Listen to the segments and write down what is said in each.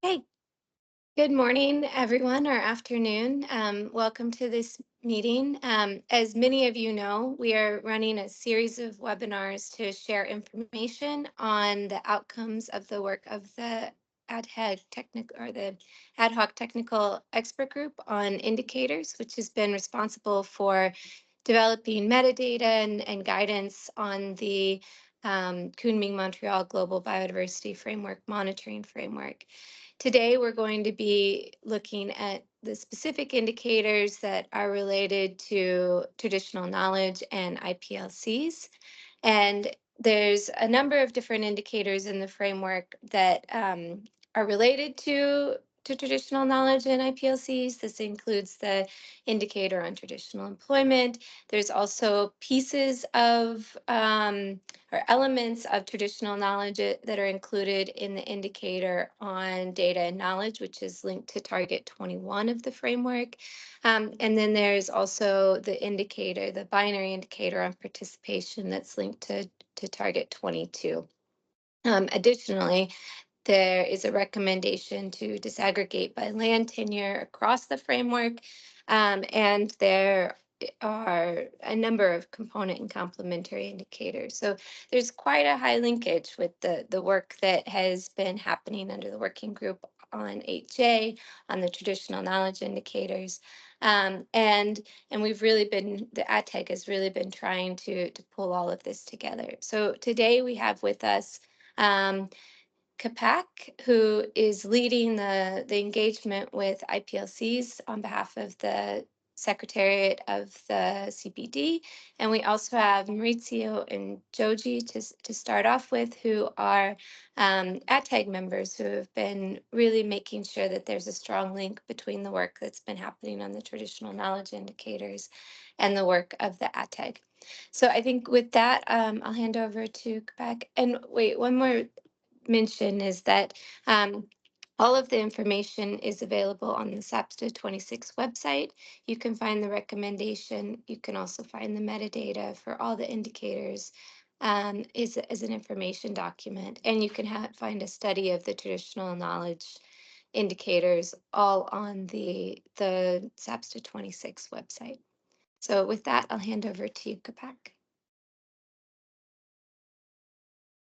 Hey, good morning, everyone, or afternoon. Welcome to this meeting. As many of you know, we are running a series of webinars to share information on the outcomes of the work of the ad hoc technical expert group on indicators, which has been responsible for developing metadata and guidance on the Kunming Montreal Global Biodiversity Framework Monitoring Framework. Today, we're going to be looking at the specific indicators that are related to traditional knowledge and IPLCs. And there's a number of different indicators in the framework that are related to traditional knowledge and IPLCs. This includes the indicator on traditional employment. There's also pieces of or elements of traditional knowledge that are included in the indicator on data and knowledge, which is linked to target 21 of the framework. And then there's also the indicator, the binary indicator on participation that's linked to target 22. Additionally, there is a recommendation to disaggregate by land tenure across the framework, and there are a number of component and complementary indicators. So there's quite a high linkage with the work that has been happening under the working group on 8J, on the traditional knowledge indicators. And we've really been, the AdTech has really been trying to pull all of this together. So today we have with us Kapak, who is leading the engagement with IPLCs on behalf of the Secretariat of the CPD. And we also have Maurizio and Joji to start off with, who are AdTag members who have been really making sure that there's a strong link between the work that's been happening on the traditional knowledge indicators and the work of the AdTag. So I think with that, I'll hand over to Kapak. And wait, one more mention is that all of the information is available on the SAPSTA 26 website. You can find the recommendation. You can also find the metadata for all the indicators as an information document. And you can find a study of the traditional knowledge indicators all on the SAPSTA 26 website. So with that, I'll hand over to you, Kapak.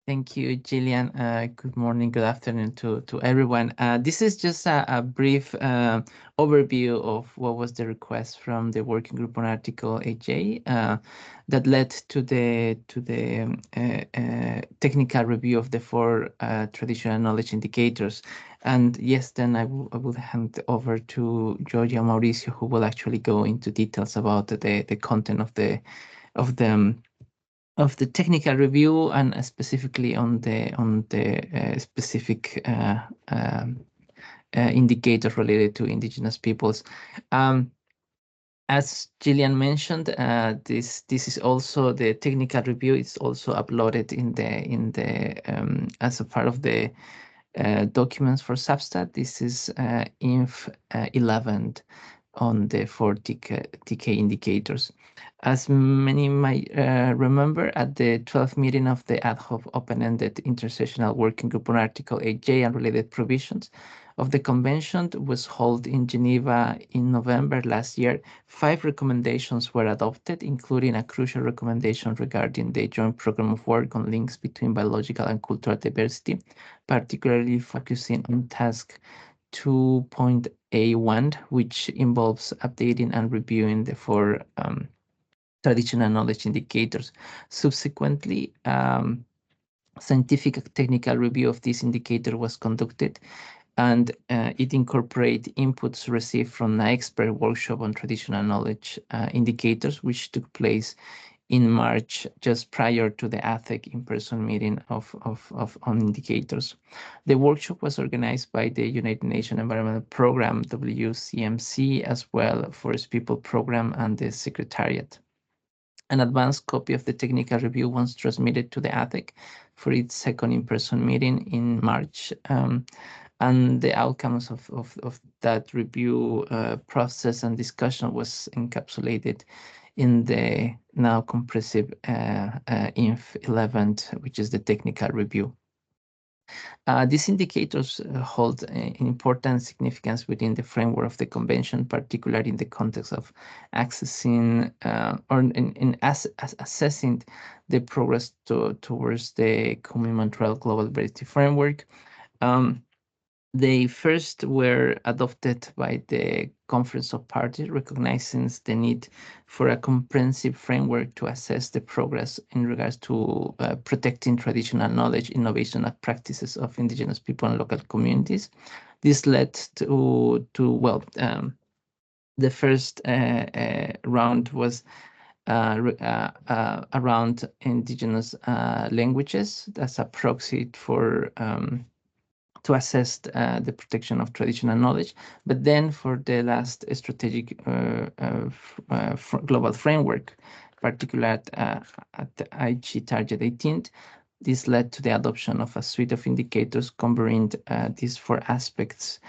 Thank you, Gillian. Good morning, good afternoon to everyone. This is just a brief overview of what was the request from the working group on Article 8J that led to the technical review of the four traditional knowledge indicators. And yes, then I will hand over to Giorgio and Mauricio, who will actually go into details about the content of the technical review and specifically on the specific indicators related to indigenous peoples. As Gillian mentioned, this is also the technical review. It's also uploaded in the as a part of the documents for SAPSTA. This is INF 11 on the four TK indicators. As many might remember, at the 12th meeting of the ad hoc open-ended intersessional working group on Article 8J and related provisions of the convention was held in Geneva in November last year. 5 recommendations were adopted, including a crucial recommendation regarding the joint program of work on links between biological and cultural diversity, particularly focusing on task 2.A1, which involves updating and reviewing the four traditional knowledge indicators. Subsequently, scientific technical review of this indicator was conducted, and it incorporated inputs received from an expert workshop on traditional knowledge indicators, which took place in March, just prior to the ATHEC in-person meeting on indicators. The workshop was organized by the United Nations Environment Programme, WCMC, as well Forest People Programme and the Secretariat. An advanced copy of the technical review was transmitted to the ATHEC for its second in-person meeting in March. And the outcomes of that review process and discussion was encapsulated in the now comprehensive INF 11, which is the technical review. These indicators hold important significance within the framework of the convention, particularly in the context of accessing or in assessing the progress towards the Kunming-Montreal Global Diversity Framework. They first were adopted by the Conference of Parties, recognizing the need for a comprehensive framework to assess the progress in regards to protecting traditional knowledge, innovation, and practices of Indigenous people and local communities. This led to the first round was around Indigenous languages. That's a proxy for to assess the protection of traditional knowledge. But then for the last strategic global framework, particularly at the IG Target 18, this led to the adoption of a suite of indicators covering these four aspects: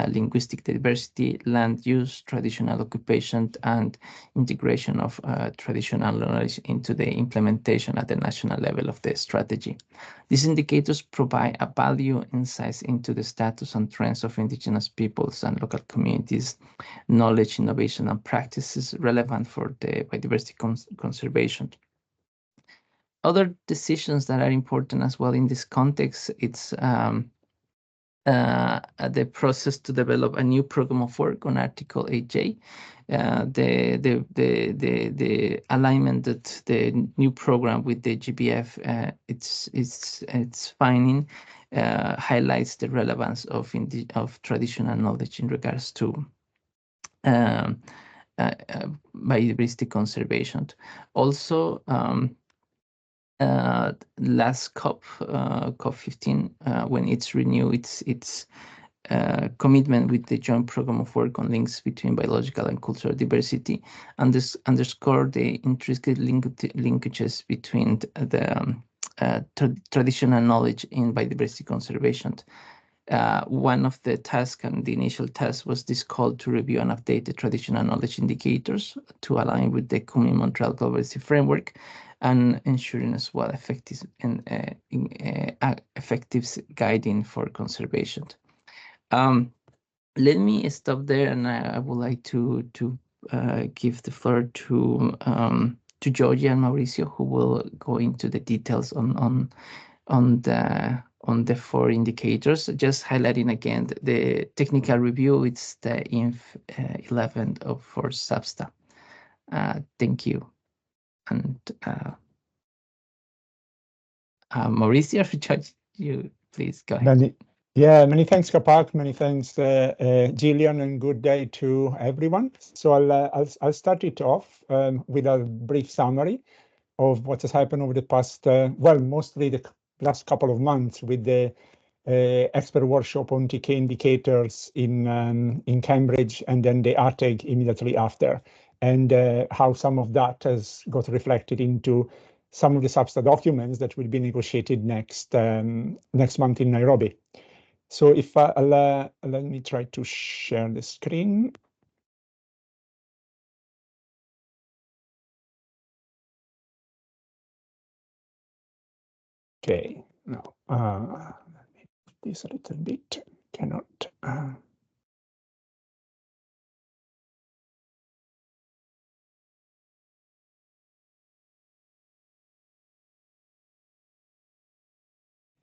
linguistic diversity, land use, traditional occupation, and integration of traditional knowledge into the implementation at the national level of the strategy. These indicators provide a value insights into the status and trends of Indigenous peoples and local communities, knowledge, innovation, and practices relevant for the biodiversity conservation. Other decisions that are important as well in this context, it's the process to develop a new program of work on Article 8J. The alignment that the new program with the GBF, its finding highlights the relevance of traditional knowledge in regards to biodiversity conservation. Also, last COP15, when it's renewed its commitment with the joint program of work on links between biological and cultural diversity, and this underscore the intricate linkages between the traditional knowledge in biodiversity conservation. One of the tasks and the initial task was this call to review and update the traditional knowledge indicators to align with the Kunming-Montreal Global Diversity Framework, and ensuring as well effective guiding for conservation. Let me stop there, and I would like to give the floor to Georgia and Mauricio, who will go into the details on the four indicators. Just highlighting again the technical review. It's the INF 11 for SBSTA. Thank you. And Mauricio, George, you please go ahead. Many thanks, Capac. Many thanks, Gillian, and good day to everyone. So I'll start it off with a brief summary of what has happened over the past, mostly the last couple of months with the expert workshop on TK indicators in Cambridge, and then the ATEG immediately after, and how some of that has got reflected into some of the SBSTA documents that will be negotiated next month in Nairobi. So if let me try to share the screen. Okay, now let me put this a little bit. Cannot.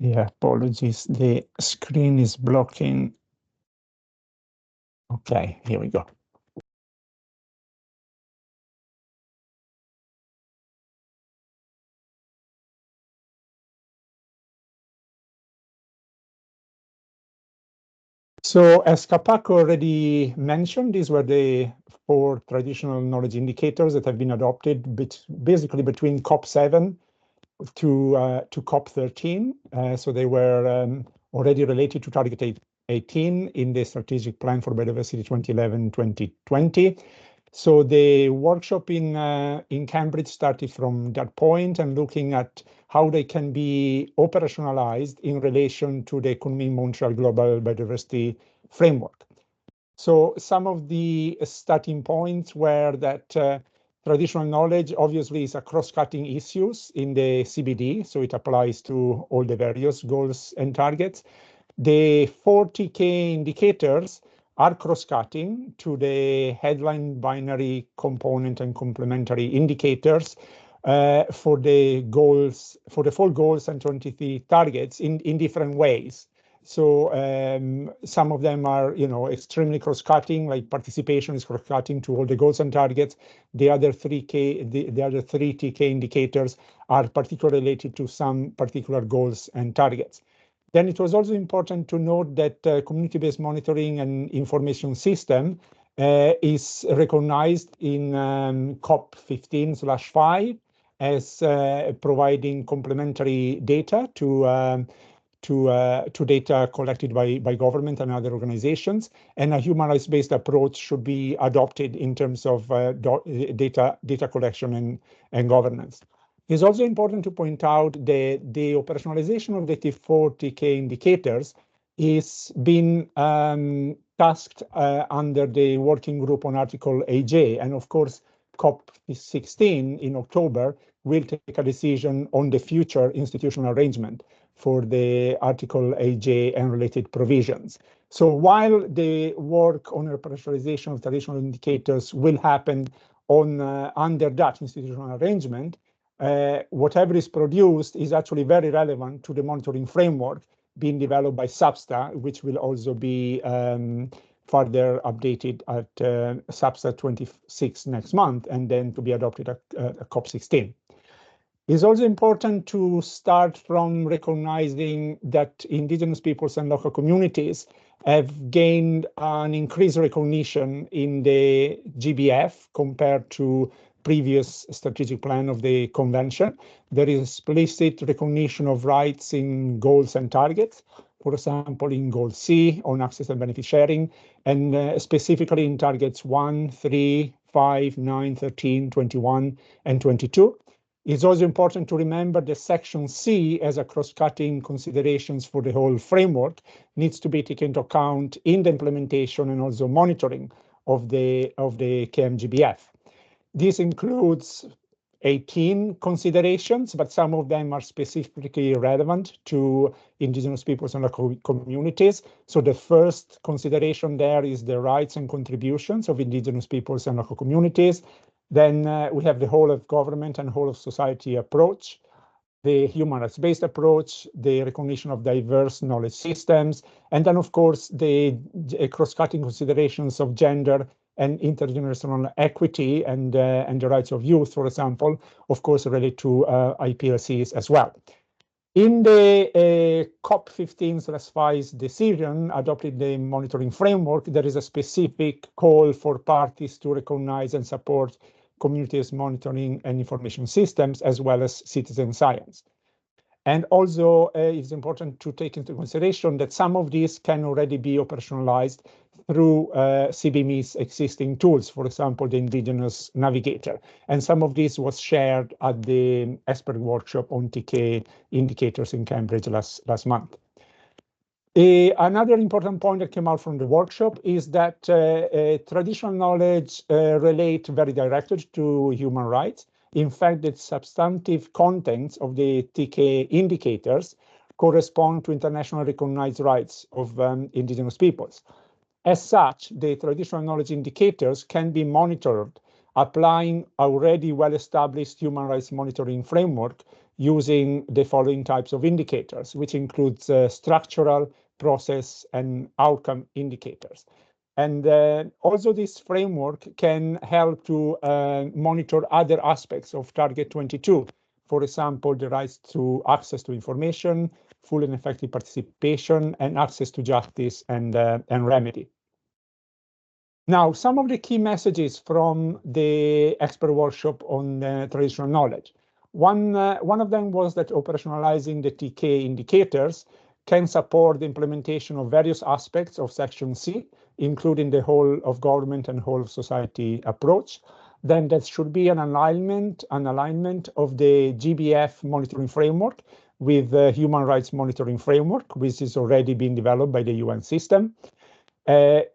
Yeah, apologies. The screen is blocking. Okay, here we go. So as Capac already mentioned, these were the four traditional knowledge indicators that have been adopted basically between COP7 to COP13. So they were already related to Target 18 in the Strategic Plan for Biodiversity 2011-2020. So the workshop in Cambridge started from that point and looking at how they can be operationalized in relation to the Kunming-Montreal Global Biodiversity Framework. So some of the starting points were that Traditional knowledge obviously is a cross-cutting issues in the CBD, so it applies to all the various goals and targets. The 40K indicators are cross-cutting to the headline binary component and complementary indicators for the goals, for the 4 goals and 23 targets in different ways. So some of them are, extremely cross-cutting, like participation is cross-cutting to all the goals and targets. The other 3K, the other 3 TK indicators are particularly related to some particular goals and targets. Then it was also important to note that community-based monitoring and information system is recognized in COP 15/5 as providing complementary data to data collected by government and other organizations, and a human rights-based approach should be adopted in terms of data collection and governance. It's also important to point out that the operationalization of the T4TK indicators is being tasked under the working group on Article AJ, and of course, COP16 in October will take a decision on the future institutional arrangement for the Article AJ and related provisions. So while the work on operationalization of traditional indicators will happen on under that institutional arrangement, whatever is produced is actually very relevant to the monitoring framework being developed by SBSTA, which will also be further updated at SBSTA 26 next month, and then to be adopted at COP16. It's also important to start from recognizing that indigenous peoples and local communities have gained an increased recognition in the GBF compared to previous strategic plan of the convention. There is explicit recognition of rights in goals and targets, for example, in Goal C on access and benefit sharing, and specifically in targets 1, 3, 5, 9, 13, 21, and 22. It's also important to remember that Section C, as a cross-cutting considerations for the whole framework, needs to be taken into account in the implementation and also monitoring of the KMGBF. This includes 18 considerations, but some of them are specifically relevant to indigenous peoples and local communities. So the first consideration there is the rights and contributions of indigenous peoples and local communities. Then we have the whole of government and whole of society approach, the human rights-based approach, the recognition of diverse knowledge systems, and then, of course, the cross-cutting considerations of gender and intergenerational equity and the rights of youth, for example, of course, related to IPLCs as well. In the COP 15/5 decision adopted the monitoring framework, there is a specific call for parties to recognize and support communities monitoring and information systems, as well as citizen science. And also, it's important to take into consideration that some of these can already be operationalized through CBME's existing tools, for example, the Indigenous Navigator. And some of this was shared at the expert workshop on TK indicators in Cambridge last month. Another important point that came out from the workshop is that traditional knowledge relate very directly to human rights. In fact, the substantive contents of the TK indicators correspond to internationally recognized rights of indigenous peoples. As such, the traditional knowledge indicators can be monitored applying already well-established human rights monitoring framework using the following types of indicators, which includes structural, process, and outcome indicators. And also this framework can help to monitor other aspects of Target 22. For example, the rights to access to information, full and effective participation, and access to justice and remedy. Now, some of the key messages from the expert workshop on traditional knowledge. One of them was that operationalizing the TK indicators can support the implementation of various aspects of Section C, including the whole of government and whole of society approach. Then there should be an alignment of the GBF monitoring framework with the human rights monitoring framework, which is already being developed by the UN system. An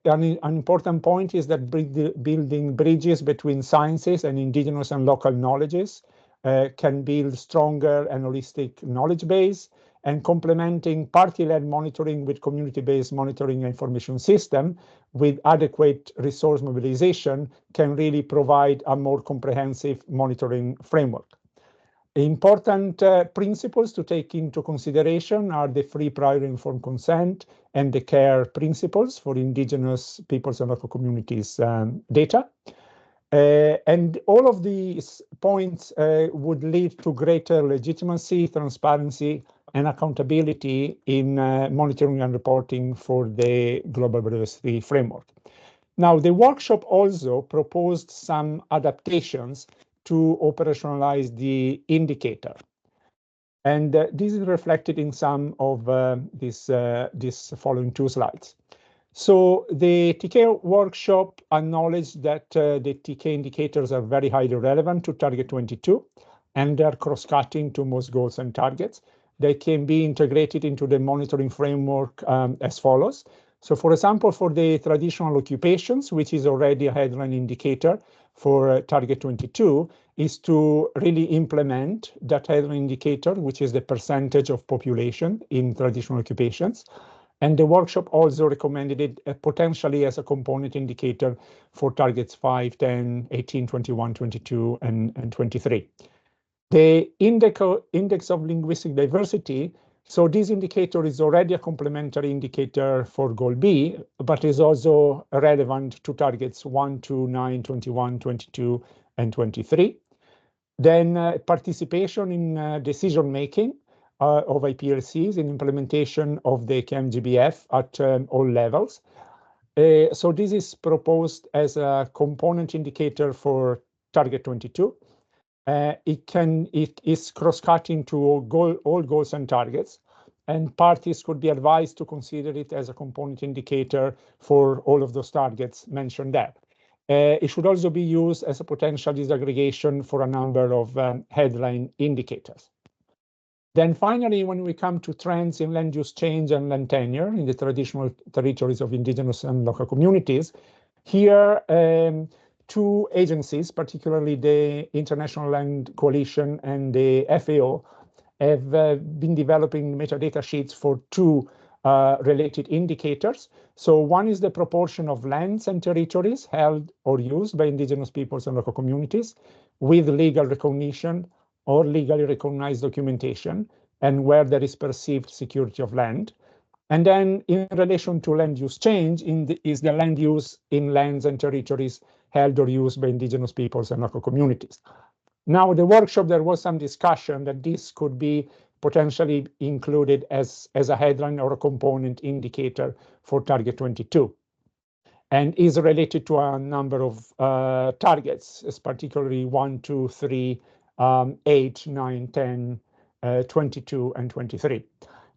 important point is that building bridges between sciences and indigenous and local knowledges can build stronger and holistic knowledge base, and complementing party-led monitoring with community-based monitoring and information system with adequate resource mobilization can really provide a more comprehensive monitoring framework. Important principles to take into consideration are the free, prior, informed consent and the care principles for indigenous peoples and local communities data. And all of these points would lead to greater legitimacy, transparency, and accountability in monitoring and reporting for the Global Biodiversity Framework. Now, the workshop also proposed some adaptations to operationalize the indicator. And this is reflected in some of these following two slides. So the TK workshop acknowledged that the TK indicators are very highly relevant to Target 22, and they're cross-cutting to most goals and targets. They can be integrated into the monitoring framework as follows. So for example, for the traditional occupations, which is already a headline indicator for Target 22, is to really implement that headline indicator, which is the percentage of population in traditional occupations. And the workshop also recommended it potentially as a component indicator for targets 5, 10, 18, 21, 22, and 23. The index of linguistic diversity, so this indicator is already a complementary indicator for goal B, but is also relevant to targets 1, 2, 9, 21, 22, and 23. Then participation in decision-making of IPRCs in implementation of the KMGBF at all levels. So this is proposed as a component indicator for Target 22. It is cross-cutting to all goals and targets, and parties could be advised to consider it as a component indicator for all of those targets mentioned there. It should also be used as a potential disaggregation for a number of headline indicators. Then finally, when we come to trends in land use change and land tenure in the traditional territories of indigenous and local communities, here two agencies, particularly the International Land Coalition and the FAO, have been developing metadata sheets for two related indicators. So one is the proportion of lands and territories held or used by indigenous peoples and local communities with legal recognition or legally recognized documentation, and where there is perceived security of land. And then in relation to land use change is the land use in lands and territories held or used by indigenous peoples and local communities. Now, the workshop, there was some discussion that this could be potentially included as a headline or a component indicator for Target 22, and is related to a number of targets, particularly 1, 2, 3, 8, 9, 10, 22, and 23.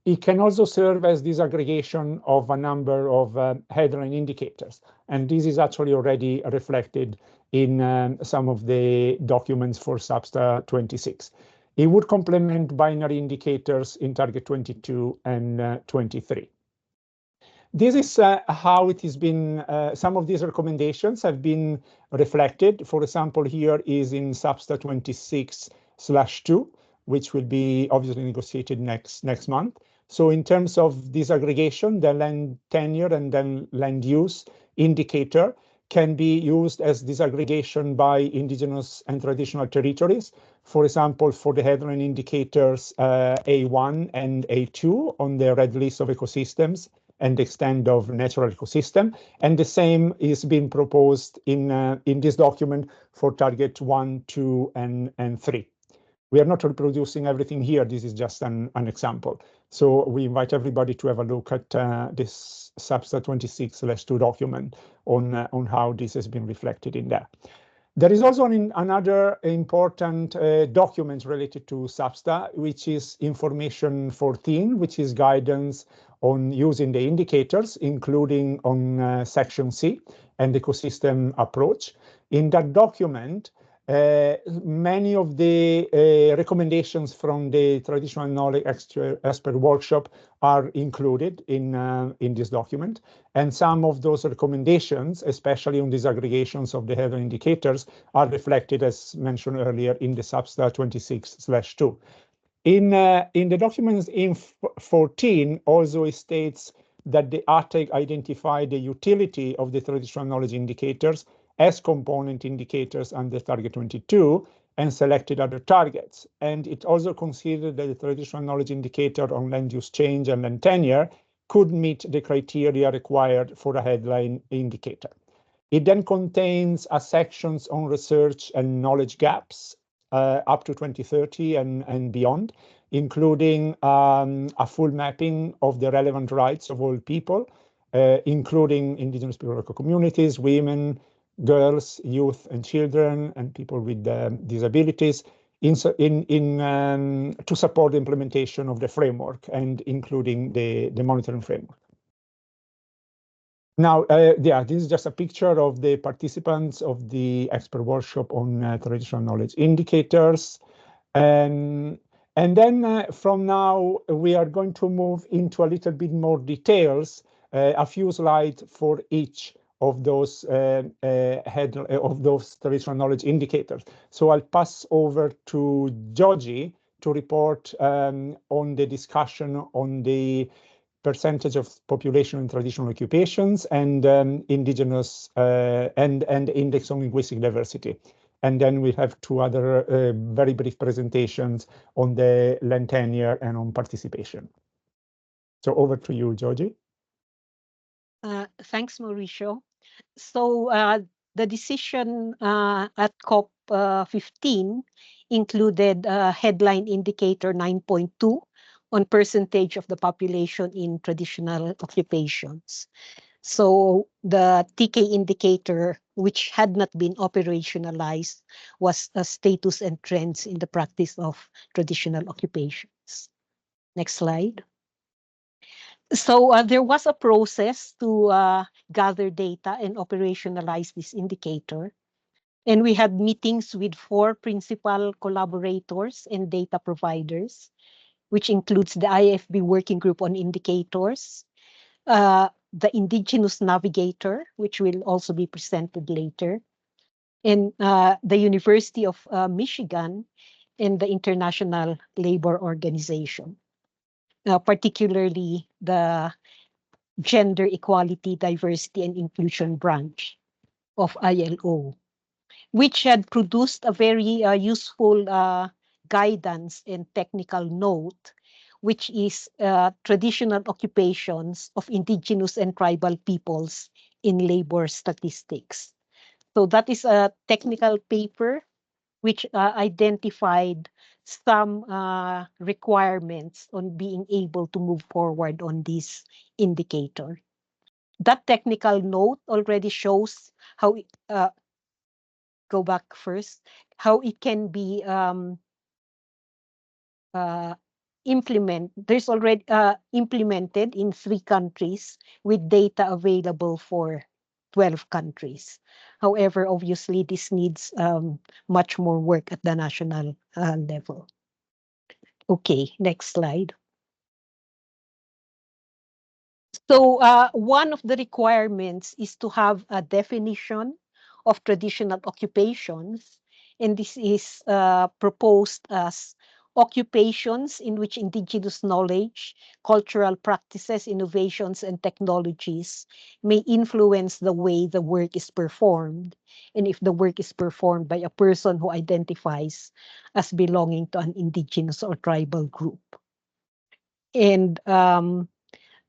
It can also serve as disaggregation of a number of headline indicators, and this is actually already reflected in some of the documents for SBSTA 26. It would complement binary indicators in Target 22 and 23. This is how it has been, some of these recommendations have been reflected. For example, here is in SBSTA 26/2, which will be obviously negotiated next month. So in terms of disaggregation, the land tenure and then land use indicator can be used as disaggregation by indigenous and traditional territories. For example, for the headline indicators A1 and A2 on the red list of ecosystems and extent of natural ecosystem. And the same is being proposed in this document for target 1, 2, and 3. We are not reproducing everything here. This is just an example. So we invite everybody to have a look at this SBSTA 26/2 document on how this has been reflected in there. There is also another important document related to SBSTA, which is Information 14, which is guidance on using the indicators, including on Section C and ecosystem approach. In that document, Many of the recommendations from the traditional knowledge expert workshop are included in this document, and some of those recommendations, especially on disaggregations of the headline indicators, are reflected, as mentioned earlier, in the Substar 26/2. In the documents in 14, also it states that the ATEC identified the utility of the traditional knowledge indicators as component indicators under Target 22 and selected other targets. And it also considered that the traditional knowledge indicator on land use change and land tenure could meet the criteria required for a headline indicator. It then contains sections on research and knowledge gaps up to 2030 and beyond, including a full mapping of the relevant rights of all people, including indigenous people, local communities, women, girls, youth, and children, and people with disabilities, to support the implementation of the framework, and including the monitoring framework. Now, this is just a picture of the participants of the expert workshop on traditional knowledge indicators. And then from now, we are going to move into a little bit more details, a few slides for each of those traditional knowledge indicators. So I'll pass over to Joji to report on the discussion on the percentage of population in traditional occupations and indigenous and index on linguistic diversity. And then we have two other very brief presentations on the land tenure and on participation. So over to you, Joji. Thanks, Mauricio. So the decision at COP 15 included headline indicator 9.2 on percentage of the population in traditional occupations. So the TK indicator, which had not been operationalized, was status and trends in the practice of traditional occupations. Next slide. So there was a process to gather data and operationalize this indicator. And we had meetings with 4 principal collaborators and data providers, which includes the IFB Working Group on Indicators, the Indigenous Navigator, which will also be presented later, and the University of Michigan and the International Labor Organization, particularly the Gender Equality, Diversity, and Inclusion branch of ILO, which had produced a very useful guidance and technical note, which is traditional occupations of indigenous and tribal peoples in labor statistics. So that is a technical paper which identified some requirements on being able to move forward on this indicator. That technical note already shows how, go back first, how it can be there's already implemented in 3 countries with data available for 12 countries. However, obviously, this needs much more work at the national level. Okay, next slide. So one of the requirements is to have a definition of traditional occupations, and this is proposed as occupations in which indigenous knowledge, cultural practices, innovations, and technologies may influence the way the work is performed, and if the work is performed by a person who identifies as belonging to an indigenous or tribal group. And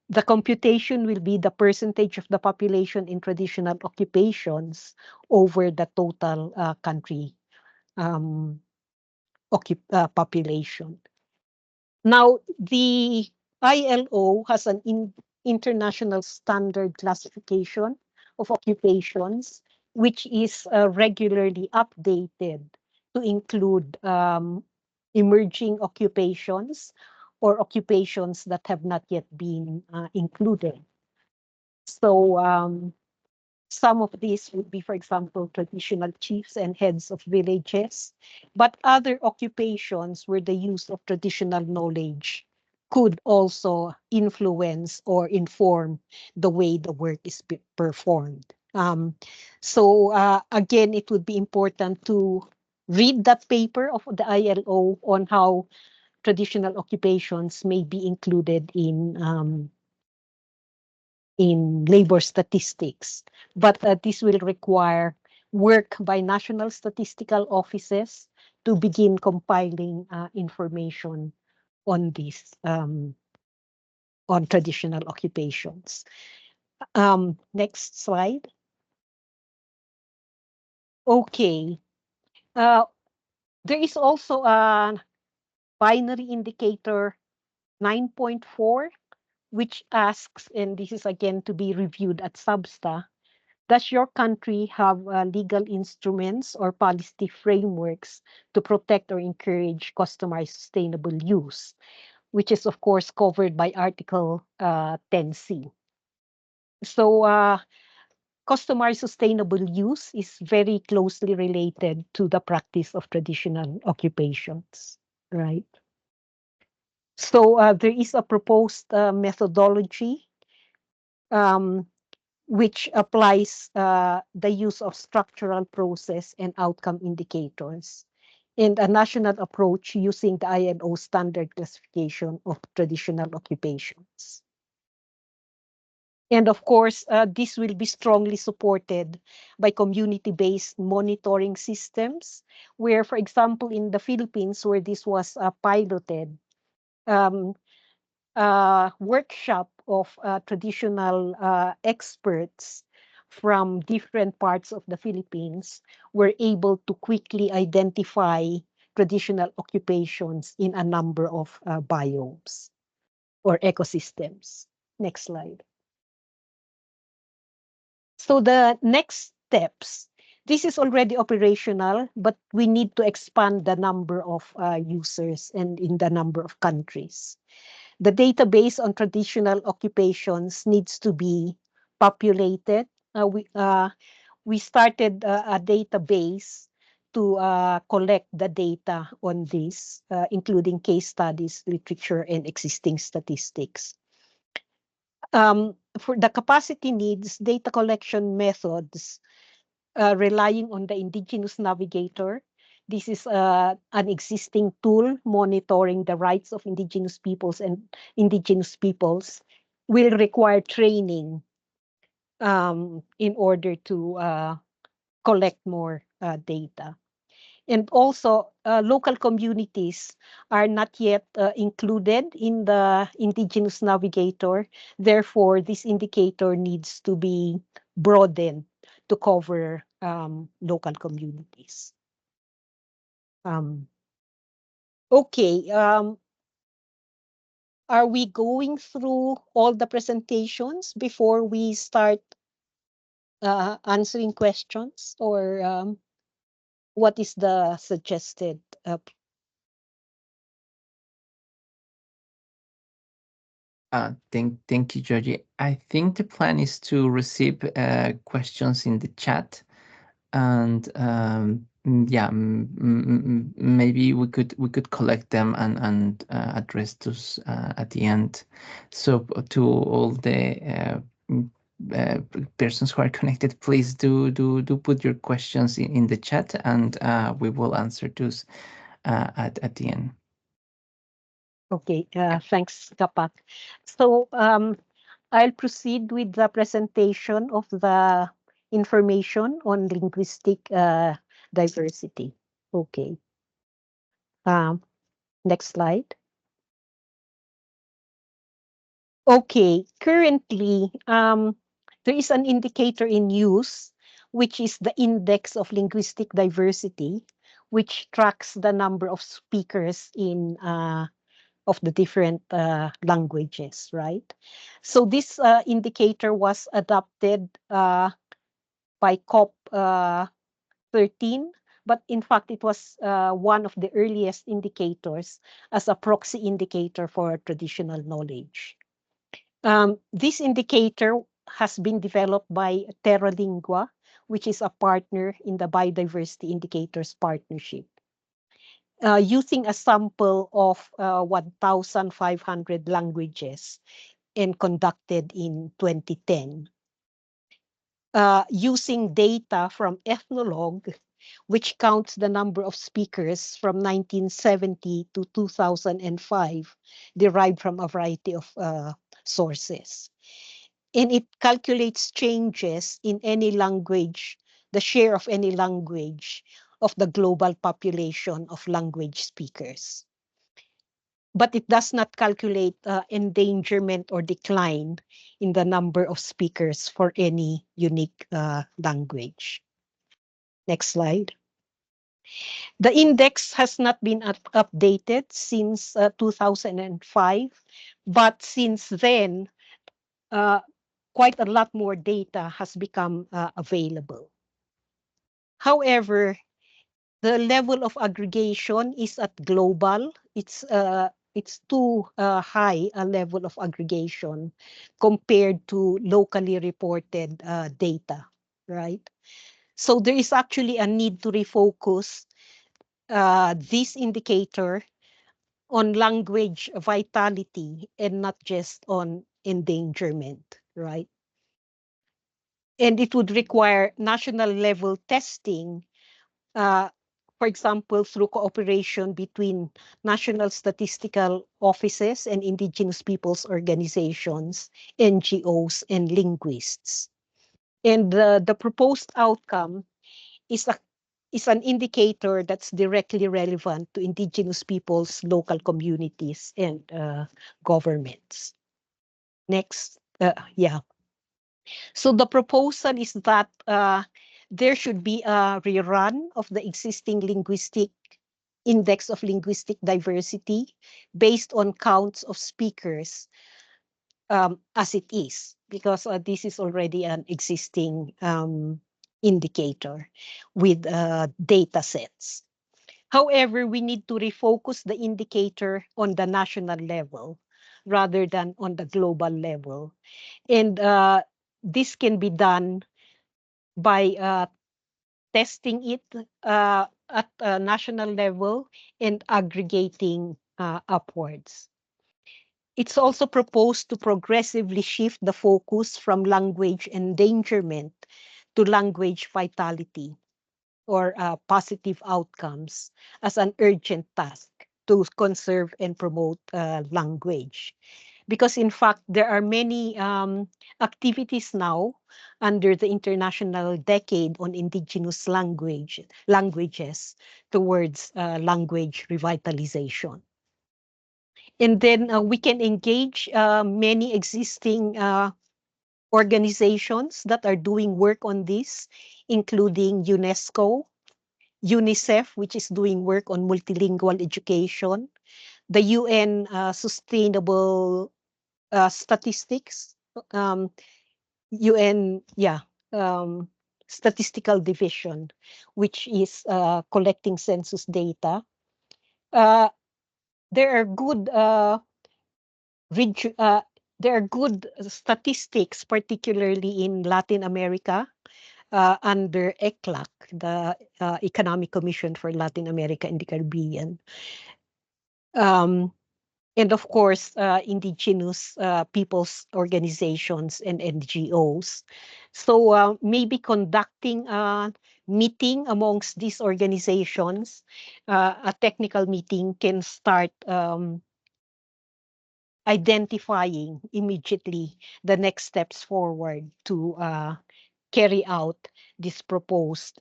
the computation will be the percentage of the population in traditional occupations over the total country population. Now, the ILO has an international standard classification of occupations, which is regularly updated to include emerging occupations or occupations that have not yet been included. So Some of these would be, for example, traditional chiefs and heads of villages, but other occupations where the use of traditional knowledge could also influence or inform the way the work is performed. Again, it would be important to read that paper of the ILO on how traditional occupations may be included in labor statistics, but this will require work by national statistical offices to begin compiling information on this, on traditional occupations. Next slide. Okay. There is also a binary indicator 9.4, which asks, and this is again to be reviewed at SBSTA, does your country have legal instruments or policy frameworks to protect or encourage customized sustainable use, which is of course covered by Article 10C. So customary sustainable use is very closely related to the practice of traditional occupations, right? So there is a proposed methodology which applies the use of structural process and outcome indicators, and a national approach using the ILO standard classification of traditional occupations. And of course, this will be strongly supported by community-based monitoring systems, where, for example, in the Philippines, where this was piloted, workshop of traditional experts from different parts of the Philippines were able to quickly identify traditional occupations in a number of biomes or ecosystems. Next slide. So the next steps, this is already operational, but we need to expand the number of users and in the number of countries. The database on traditional occupations needs to be populated. We started a database to collect the data on this, including case studies, literature, and existing statistics. For the capacity needs, data collection methods relying on the indigenous navigator. This is an existing tool monitoring the rights of indigenous peoples, and indigenous peoples will require training in order to collect more data. And also, local communities are not yet included in the indigenous navigator. Therefore, this indicator needs to be broadened to cover local communities. Okay, are we going through all the presentations before we start answering questions, or what is the suggested? Thank you, Georgie. I think the plan is to receive questions in the chat, and yeah, maybe we could collect them and address those at the end. So to all the persons who are connected, please do put your questions in the chat, and we will answer those at the end. Okay, thanks, Kapak. So I'll proceed with the presentation of the information on linguistic diversity. Okay. Next slide. Okay, currently, there is an indicator in use, which is the Index of Linguistic Diversity, which tracks the number of speakers in of the different languages, right? So this indicator was adopted by COP 13, but in fact, it was one of the earliest indicators as a proxy indicator for traditional knowledge. This indicator has been developed by TerraLingua, which is a partner in the Biodiversity Indicators Partnership. Using a sample of 1,500 languages and conducted in 2010. Using data from Ethnologue, which counts the number of speakers from 1970 to 2005, derived from a variety of sources. And it calculates changes in any language, the share of any language of the global population of language speakers. But it does not calculate endangerment or decline in the number of speakers for any unique language. Next slide. The index has not been updated since 2005, but since then, quite a lot more data has become available. However, the level of aggregation is at global. It's too high a level of aggregation compared to locally reported data, right? So there is actually a need to refocus this indicator on language vitality and not just on endangerment, right? And it would require national level testing, for example, through cooperation between national statistical offices and indigenous peoples organizations, NGOs, and linguists. And the proposed outcome is an indicator that's directly relevant to indigenous peoples, local communities, and governments. Next, yeah. So the proposal is that there should be a rerun of the existing linguistic index of linguistic diversity based on counts of speakers as it is, because this is already an existing indicator with data sets. However, we need to refocus the indicator on the national level rather than on the global level. And this can be done by testing it at a national level and aggregating upwards. It's also proposed to progressively shift the focus from language endangerment to language vitality or positive outcomes as an urgent task to conserve and promote language. Because in fact, there are many activities now under the International Decade on Indigenous Languages towards language revitalization. And then we can engage many existing organizations that are doing work on this, including UNESCO, UNICEF, which is doing work on multilingual education, the UN Sustainable Statistics, UN, Statistical Division, which is collecting census data. There are good there are good statistics, particularly in Latin America, under ECLAC, the Economic Commission for Latin America and the Caribbean. And of course, indigenous peoples organizations and NGOs. So maybe conducting a meeting amongst these organizations, a technical meeting can start identifying immediately the next steps forward to carry out these proposed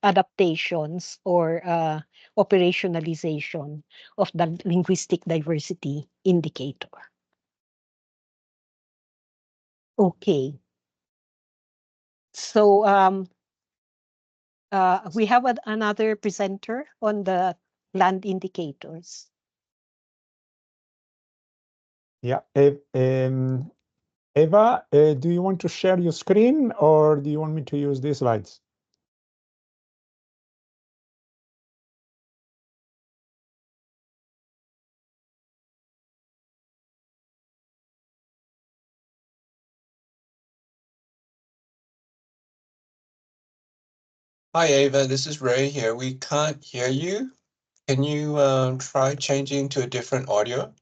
adaptations or operationalization of the linguistic diversity indicator. Okay. So we have another presenter on the land indicators. Yeah. Eva, do you want to share your screen or do you want me to use these slides? Hi, Ava. This is Ray here. We can't hear you. Can you try changing to a different audio?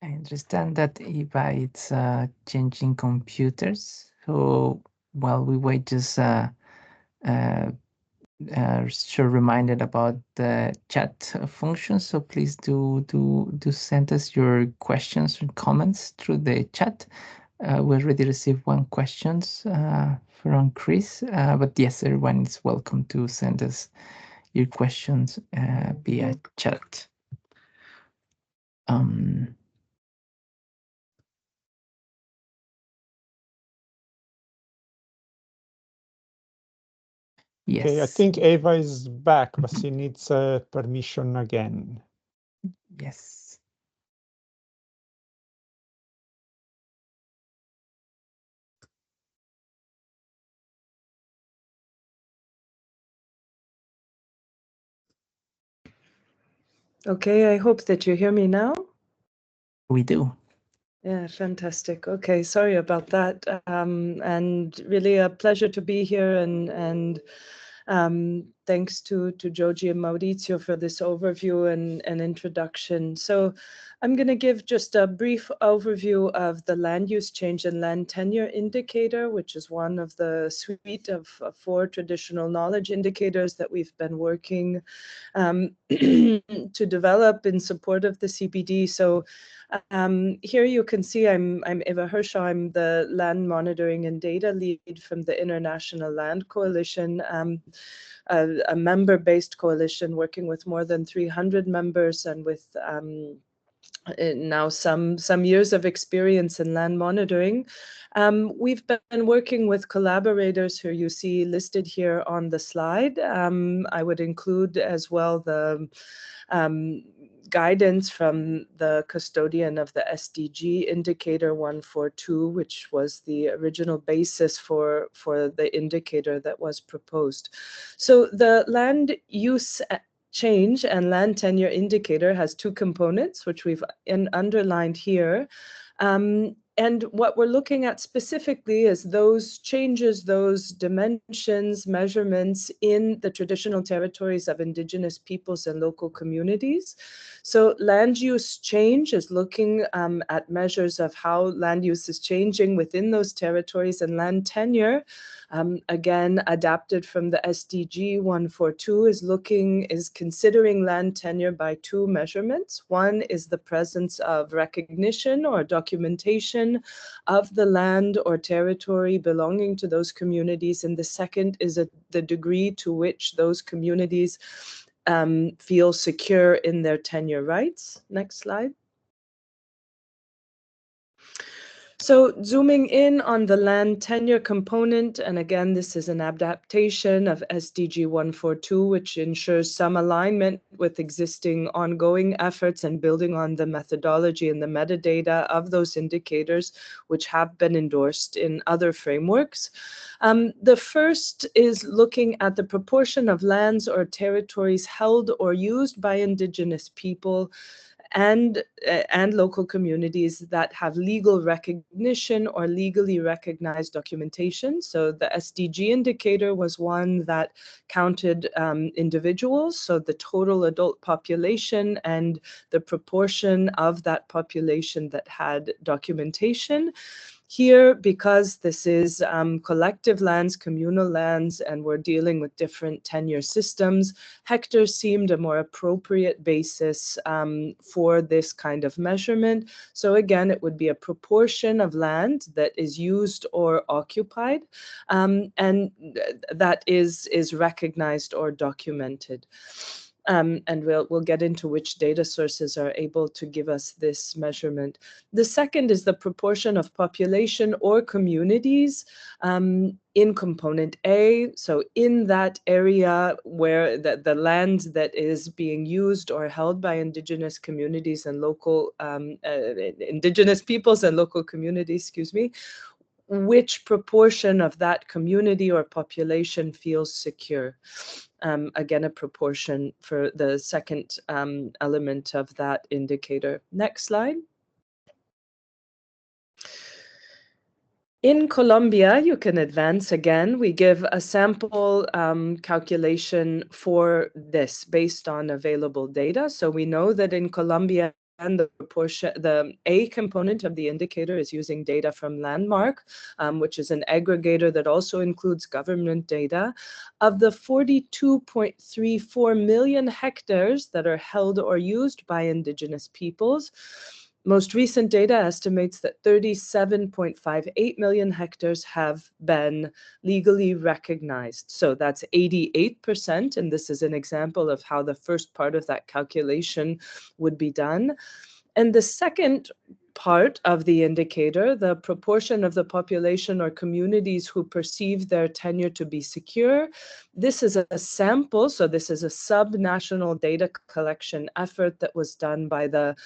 I understand that Eva it's changing computers. So while we wait, just sure reminded about the chat function. So please do send us your questions and comments through the chat. We already received one questions from Chris, but yes, everyone is welcome to send us your questions via chat. Yes. Okay, I think Ava is back, but she needs permission again. Yes. Okay, I hope that you hear me now. We do. Yeah, fantastic. Okay, sorry about that. And really a pleasure to be here, and thanks to Joji and Maurizio for this overview and introduction. So I'm going to give just a brief overview of the land use change and land tenure indicator, which is one of the suite of 4 traditional knowledge indicators that we've been working to develop in support of the CBD. So here you can see I'm Eva Hershaw. I'm the land monitoring and data lead from the International Land Coalition, a member-based coalition working with more than 300 members and with now some years of experience in land monitoring. We've been working with collaborators who you see listed here on the slide. I would include as well the guidance from the custodian of the SDG indicator 142, which was the original basis for the indicator that was proposed. So the land use change and land tenure indicator has 2 components, which we've underlined here. And what we're looking at specifically is those changes, those dimensions, measurements in the traditional territories of Indigenous peoples and local communities. So land use change is looking at measures of how land use is changing within those territories, and land tenure, again, adapted from the SDG 142, is considering land tenure by 2 measurements. One is the presence of recognition or documentation of the land or territory belonging to those communities, and the second is the degree to which those communities feel secure in their tenure rights. Next slide. So zooming in on the land tenure component, and again, this is an adaptation of SDG 142, which ensures some alignment with existing ongoing efforts and building on the methodology and the metadata of those indicators, which have been endorsed in other frameworks. The first is looking at the proportion of lands or territories held or used by Indigenous people and local communities that have legal recognition or legally recognized documentation. So the SDG indicator was one that counted individuals, so the total adult population and the proportion of that population that had documentation. Here, because this is collective lands, communal lands, and we're dealing with different tenure systems, hectares seemed a more appropriate basis for this kind of measurement. So again, it would be a proportion of land that is used or occupied, and that is recognized or documented. And we'll get into which data sources are able to give us this measurement. The second is the proportion of population or communities in component A. So in that area where the land that is being used or held by indigenous communities and local indigenous peoples and local communities, excuse me, which proportion of that community or population feels secure. Again, a proportion for the second element of that indicator. Next slide. In Colombia, you can advance again. We give a sample calculation for this based on available data. So we know that in Colombia, and the A component of the indicator is using data from Landmark, which is an aggregator that also includes government data. Of the 42.34 million hectares that are held or used by indigenous peoples, most recent data estimates that 37.58 million hectares have been legally recognized. So that's 88%, and this is an example of how the first part of that calculation would be done. And the second part of the indicator, the proportion of the population or communities who perceive their tenure to be secure, this is a sample, so this is a sub-national data collection effort that was done by the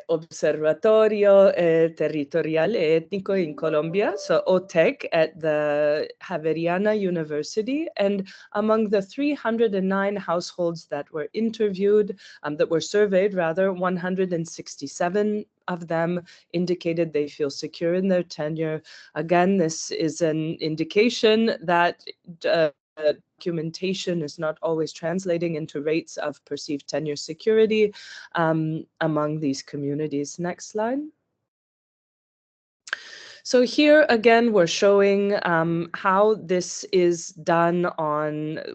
Observatorio Territoriale Étnico in Colombia, so OTEC, at the Javeriana University. And among the 309 households that were interviewed, that were surveyed rather, 167 of them indicated they feel secure in their tenure. Again, this is an indication that documentation is not always translating into rates of perceived tenure security among these communities. Next slide. So here again, we're showing how this is done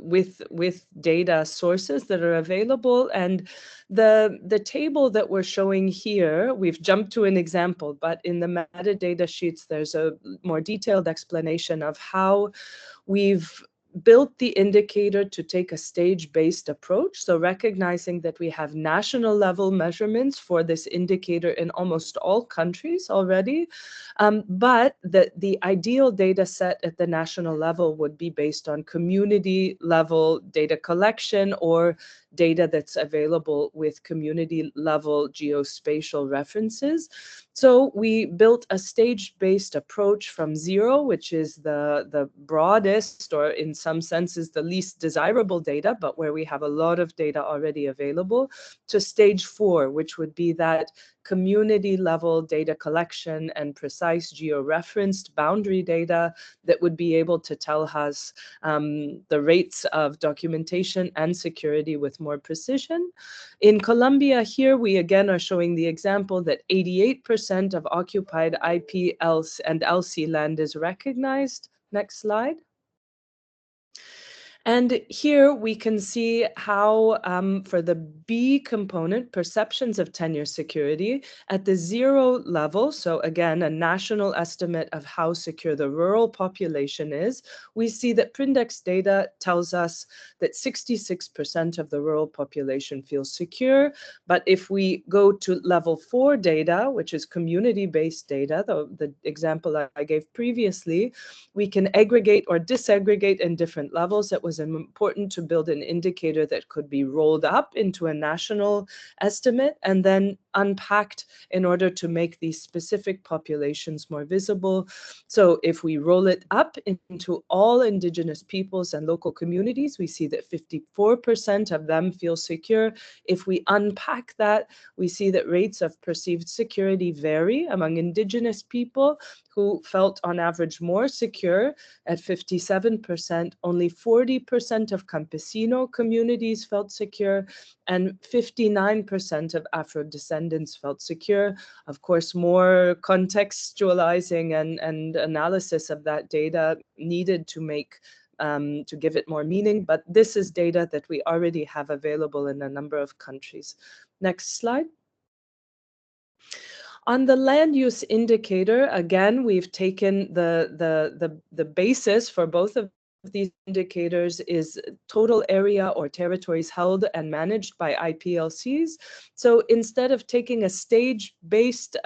with data sources that are available. And the table that we're showing here, we've jumped to an example, but in the metadata sheets, there's a more detailed explanation of how we've built the indicator to take a stage-based approach. So recognizing that we have national level measurements for this indicator in almost all countries already, but the ideal data set at the national level would be based on community level data collection or data that's available with community level geospatial references. So we built a stage-based approach from 0, which is the broadest, or in some senses the least desirable data, but where we have a lot of data already available, to stage 4, which would be that community level data collection and precise georeferenced boundary data that would be able to tell us the rates of documentation and security with more precision. In Colombia, here we again are showing the example that 88% of occupied IP, ELS, and LC land is recognized. Next slide. And here we can see how for the B component, perceptions of tenure security at the 0 level, so again, a national estimate of how secure the rural population is, we see that Prindex data tells us that 66% of the rural population feels secure. But if we go to level 4 data, which is community-based data, the example I gave previously, we can aggregate or disaggregate in different levels. That was was important to build an indicator that could be rolled up into a national estimate and then unpacked in order to make these specific populations more visible. So if we roll it up into all indigenous peoples and local communities, we see that 54% of them feel secure. If we unpack that, we see that rates of perceived security vary among indigenous people, who felt on average more secure at 57%. Only 40% of campesino communities felt secure, and 59% of Afro-descendants felt secure. Of course, more contextualizing and analysis of that data needed to make to give it more meaning, but this is data that we already have available in a number of countries. Next slide. On the land use indicator, again, we've taken the basis for both of these indicators is total area or territories held and managed by IPLCs. So instead of taking a stage-based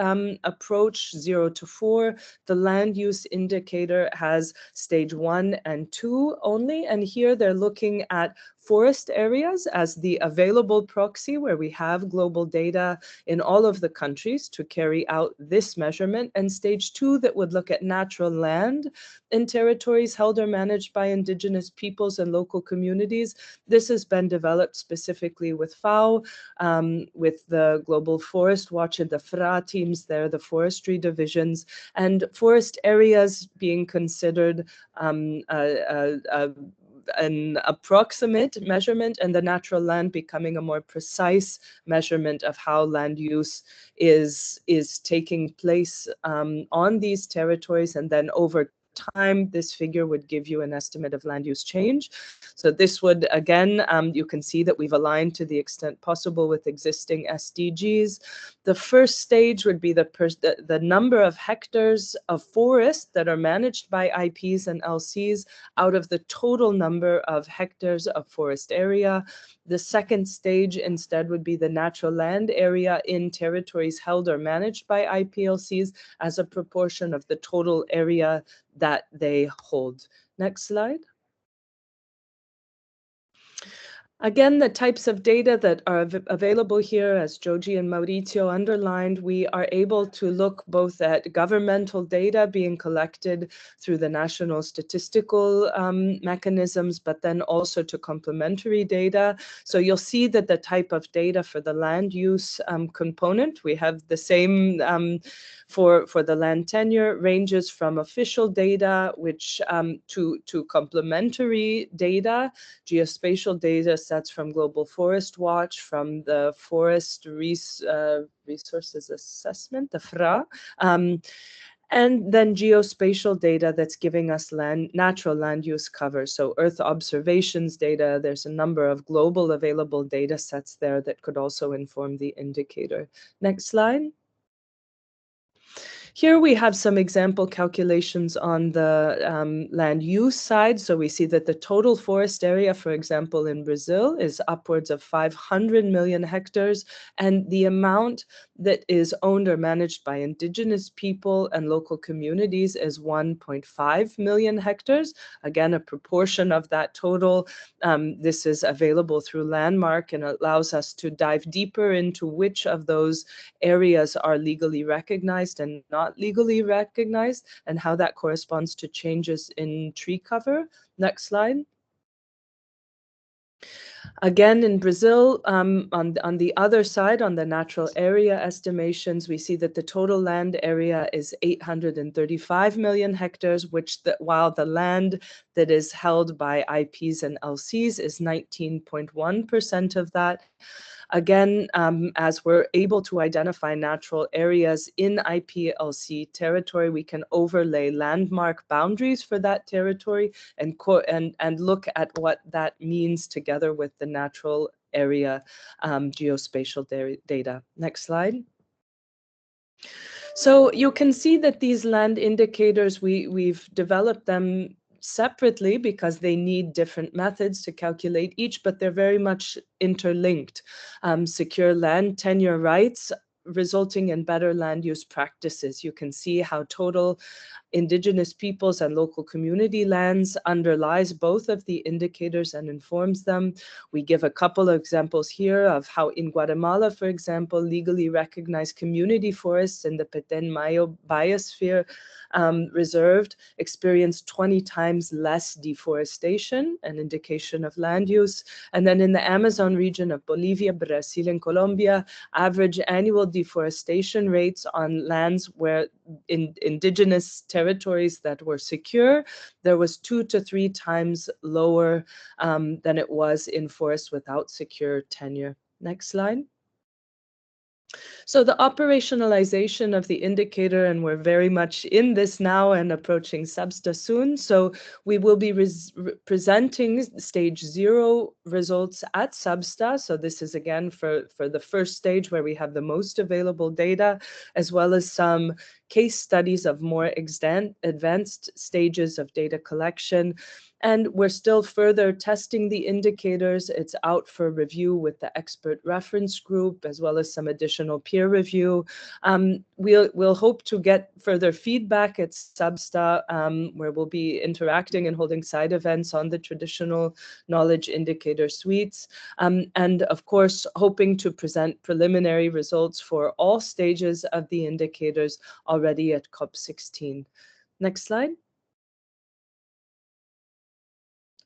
approach, 0 to 4, the land use indicator has stage 1 and 2 only. And here they're looking at forest areas as the available proxy, where we have global data in all of the countries to carry out this measurement, and stage 2 that would look at natural land in territories held or managed by indigenous peoples and local communities. This has been developed specifically with FAO, with the Global Forest Watch and the FRA teams there, the forestry divisions, and forest areas being considered an approximate measurement, and the natural land becoming a more precise measurement of how land use is taking place on these territories. And then over time, this figure would give you an estimate of land use change. So this would, again, you can see that we've aligned to the extent possible with existing SDGs. The first stage would be the number of hectares of forest that are managed by IPs and LCs out of the total number of hectares of forest area. The second stage instead would be the natural land area in territories held or managed by IPLCs as a proportion of the total area that they hold. Next slide. Again, the types of data that are available here, as Joji and Mauricio underlined, we are able to look both at governmental data being collected through the national statistical mechanisms, but then also to complementary data. So you'll see that the type of data for the land use component, we have the same for the land tenure, ranges from official data, which to complementary data, geospatial data sets from Global Forest Watch, from the Forest Resources Assessment, the FRA, and then geospatial data that's giving us natural land use cover. So Earth observations data, there's a number of global available data sets there that could also inform the indicator. Next slide. Here we have some example calculations on the land use side. So we see that the total forest area, for example, in Brazil is upwards of 500 million hectares, and the amount that is owned or managed by indigenous people and local communities is 1.5 million hectares. Again, a proportion of that total. This is available through Landmark and allows us to dive deeper into which of those areas are legally recognized and not legally recognized, and how that corresponds to changes in tree cover. Next slide. Again, in Brazil, on the other side, on the natural area estimations, we see that the total land area is 835 million hectares, while the land that is held by IPs and LCs is 19.1% of that. Again, as we're able to identify natural areas in IPLC territory, we can overlay landmark boundaries for that territory and look at what that means together with the natural area geospatial data. Next slide. So you can see that these land indicators, we've developed them separately because they need different methods to calculate each, but they're very much interlinked. Secure land tenure rights resulting in better land use practices. You can see how total indigenous peoples and local community lands underlies both of the indicators and informs them. We give a couple of examples here of how in Guatemala, for example, legally recognized community forests in the Petén Mayo biosphere reserved experienced 20 times less deforestation, an indication of land use. And then in the Amazon region of Bolivia, Brazil, and Colombia, average annual deforestation rates on lands where in indigenous territories that were secure, there was 2 to 3 times lower than it was in forests without secure tenure. Next slide. So the operationalization of the indicator, and we're very much in this now and approaching SBSTA soon. So we will be presenting stage 0 results at SBSTA. So this is again for the first stage where we have the most available data, as well as some case studies of more advanced stages of data collection. And we're still further testing the indicators. It's out for review with the expert reference group, as well as some additional peer review. We'll hope to get further feedback at SBSTA, where we'll be interacting and holding side events on the traditional knowledge indicator suites. And of course, hoping to present preliminary results for all stages of the indicators already at COP16. Next slide.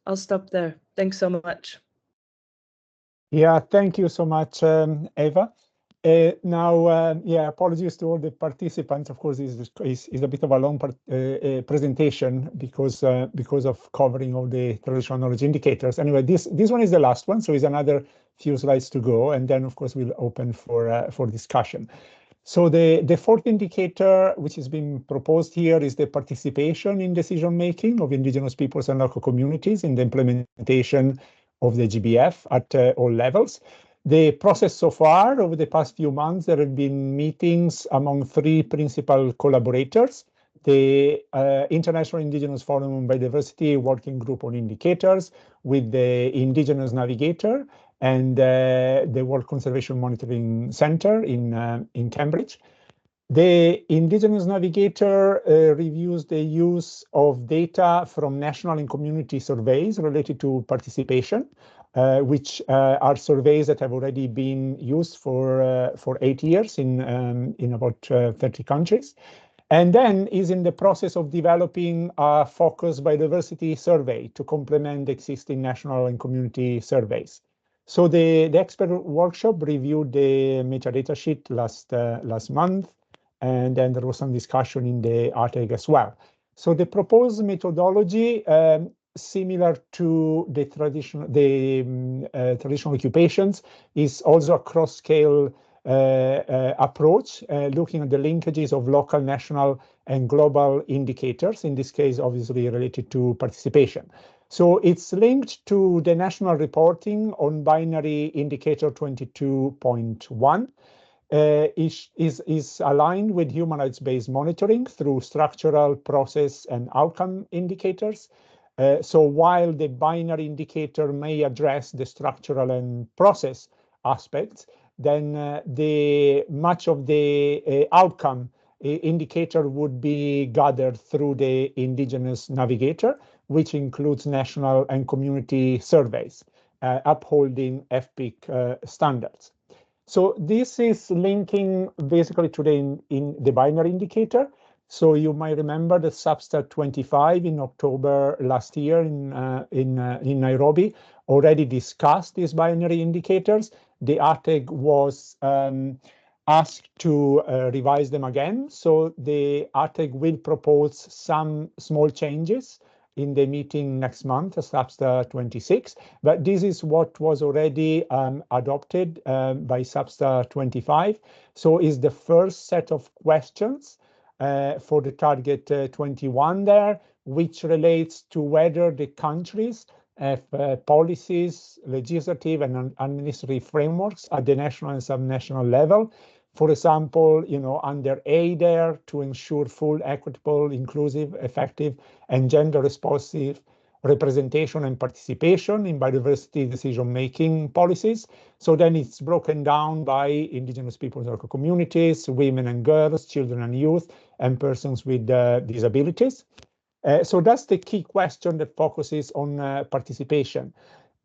I'll stop there. Thanks so much. Yeah, thank you so much, Eva. Yeah, apologies to all the participants. Of course, is a bit of a long presentation because of covering all the traditional knowledge indicators. Anyway, this one is the last one, so it's another few slides to go, and then of course we'll open for discussion. So the fourth indicator, which is being proposed here, is the participation in decision-making of indigenous peoples and local communities in the implementation of the GBF at all levels. The process so far, over the past few months, there have been meetings among 3 principal collaborators: the International Indigenous Forum on Biodiversity Working Group on Indicators, with the Indigenous Navigator, and the World Conservation Monitoring Center in Cambridge. The Indigenous Navigator reviews the use of data from national and community surveys related to participation, which are surveys that have already been used for 8 years in about 30 countries. And then is in the process of developing a focused biodiversity survey to complement existing national and community surveys. So the expert workshop reviewed the metadata sheet last month, and then there was some discussion in the ARTEG as well. So the proposed methodology, similar to the traditional occupations, is also a cross-scale approach, looking at the linkages of local, national, and global indicators, in this case, obviously related to participation. So it's linked to the national reporting on binary indicator 22.1, is aligned with human rights-based monitoring through structural, process, and outcome indicators. So while the binary indicator may address the structural and process aspects, then much of the outcome indicator would be gathered through the Indigenous Navigator, which includes national and community surveys, upholding FPIC standards. So this is linking basically to the binary indicator. So you might remember that SBSTA 25 in October last year in Nairobi already discussed these binary indicators. The ARTEG was asked to revise them again. So the ARTEG will propose some small changes in the meeting next month, SBSTA 26, but this is what was already adopted by SBSTA 25. So is the first set of questions for the target 21 there, which relates to whether the countries have policies, legislative and administrative frameworks at the national and subnational level. For example, under A there, to ensure full, equitable, inclusive, effective, and gender responsive representation and participation in biodiversity decision-making policies. So then it's broken down by indigenous peoples and local communities, women and girls, children and youth, and persons with disabilities. So that's the key question that focuses on participation.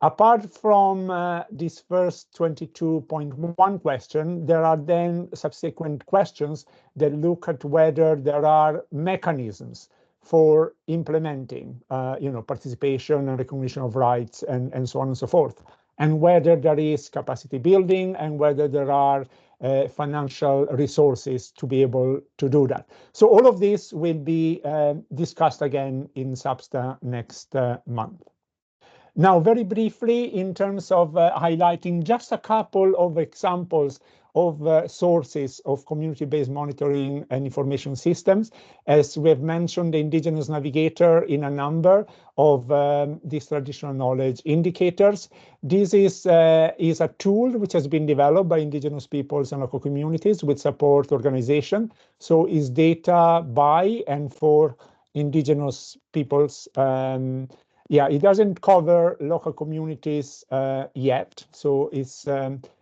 Apart from this first 22.1 question, there are then subsequent questions that look at whether there are mechanisms for implementing, participation and recognition of rights and so on and so forth, and whether there is capacity building and whether there are financial resources to be able to do that. So all of this will be discussed again in SBSTA next month. Now, very briefly, in terms of highlighting just a couple of examples of sources of community-based monitoring and information systems, as we have mentioned, the Indigenous Navigator in a number of these traditional knowledge indicators. This is a tool which has been developed by indigenous peoples and local communities with support organization. So is data by and for indigenous peoples. It doesn't cover local communities yet. So it's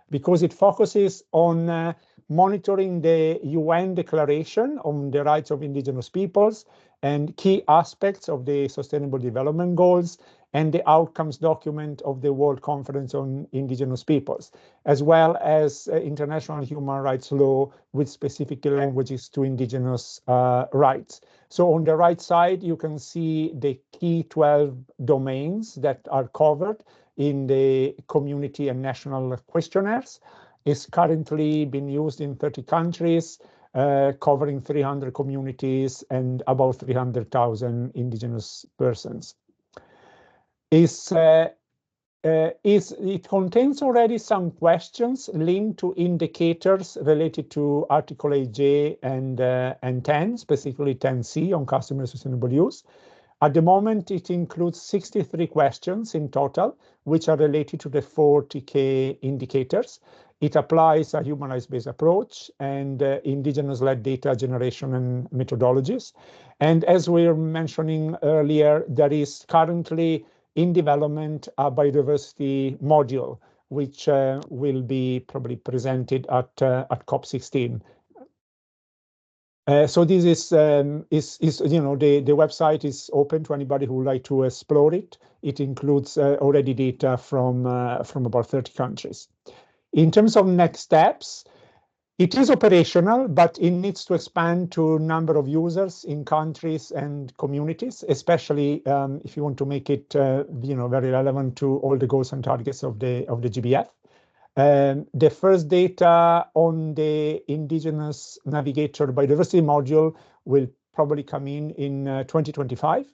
because it focuses on monitoring the UN Declaration on the Rights of Indigenous Peoples and key aspects of the Sustainable Development Goals and the outcomes document of the World Conference on Indigenous Peoples, as well as international human rights law with specific languages to indigenous rights. So on the right side, you can see the key 12 domains that are covered in the community and national questionnaires. It's currently being used in 30 countries, covering 300 communities and about 300,000 indigenous persons. It contains already some questions linked to indicators related to Article 8J and 10, specifically 10C on customer sustainable use. At the moment, it includes 63 questions in total, which are related to the 40K indicators. It applies a human rights-based approach and indigenous-led data generation and methodologies. And as we were mentioning earlier, there is currently in development a biodiversity module, which will be probably presented at COP16. So this is the website is open to anybody who would like to explore it. It includes already data from about 30 countries. In terms of next steps, it is operational, but it needs to expand to a number of users in countries and communities, especially if you want to make it very relevant to all the goals and targets of the GBF. The first data on the Indigenous Navigator Biodiversity module will probably come in 2025.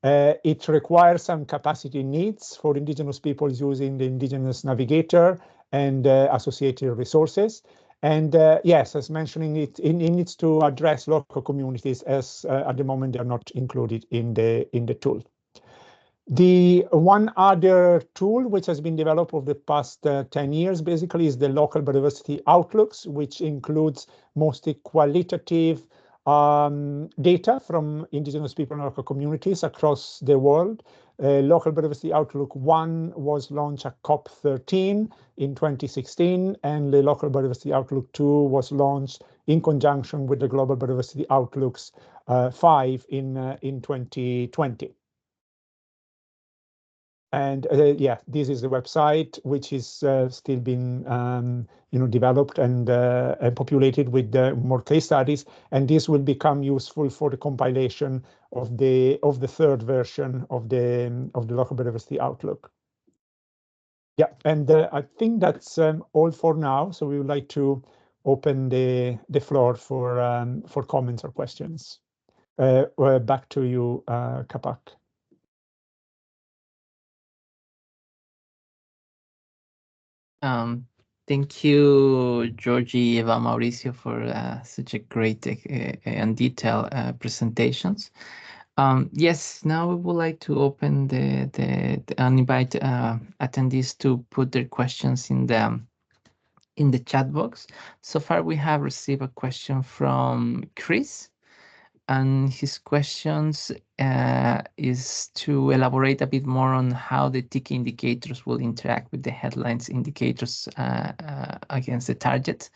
It requires some capacity needs for indigenous peoples using the Indigenous Navigator and associated resources. And yes, as mentioning, it needs to address local communities as at the moment they are not included in the tool. The one other tool which has been developed over the past 10 years basically is the Local Biodiversity Outlooks, which includes mostly qualitative data from indigenous people and local communities across the world. Local Biodiversity Outlook 1 was launched at COP13 in 2016, and the Local Biodiversity Outlook 2 was launched in conjunction with the Global Biodiversity Outlooks 5 in 2020. And this is the website, which is still being developed and populated with more case studies. And this will become useful for the compilation of the third version of the Local Biodiversity Outlook. Yeah, and I think that's all for now. So we would like to open the floor for comments or questions. Back to you, Capac. Thank you, Georgie, Eva, Mauricio, for such a great and detailed presentations. Yes, now we would like to open and invite attendees to put their questions in the chat box. So far, we have received a question from Chris. and his questions is to elaborate a bit more on how the TK indicators will interact with the headlines indicators against the target.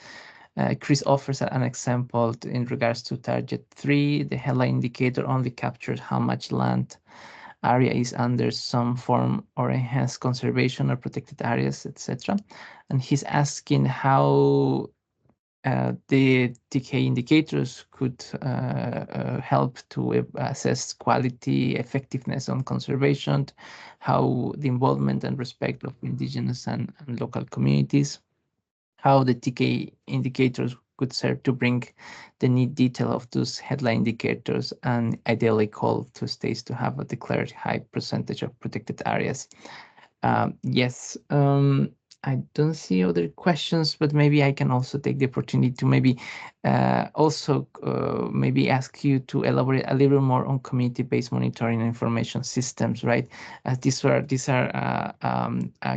Chris offers an example in regards to target 3. The headline indicator only captures how much land area is under some form or enhanced conservation or protected areas, etc. And he's asking how the TK indicators could help to assess quality, effectiveness on conservation, how the involvement and respect of indigenous and local communities, how the TK indicators could serve to bring the neat detail of those headline indicators and ideally call to states to have a declared high percentage of protected areas. Yes, I don't see other questions, but maybe I can also take the opportunity to maybe also maybe ask you to elaborate a little more on community-based monitoring and information systems, right? As these are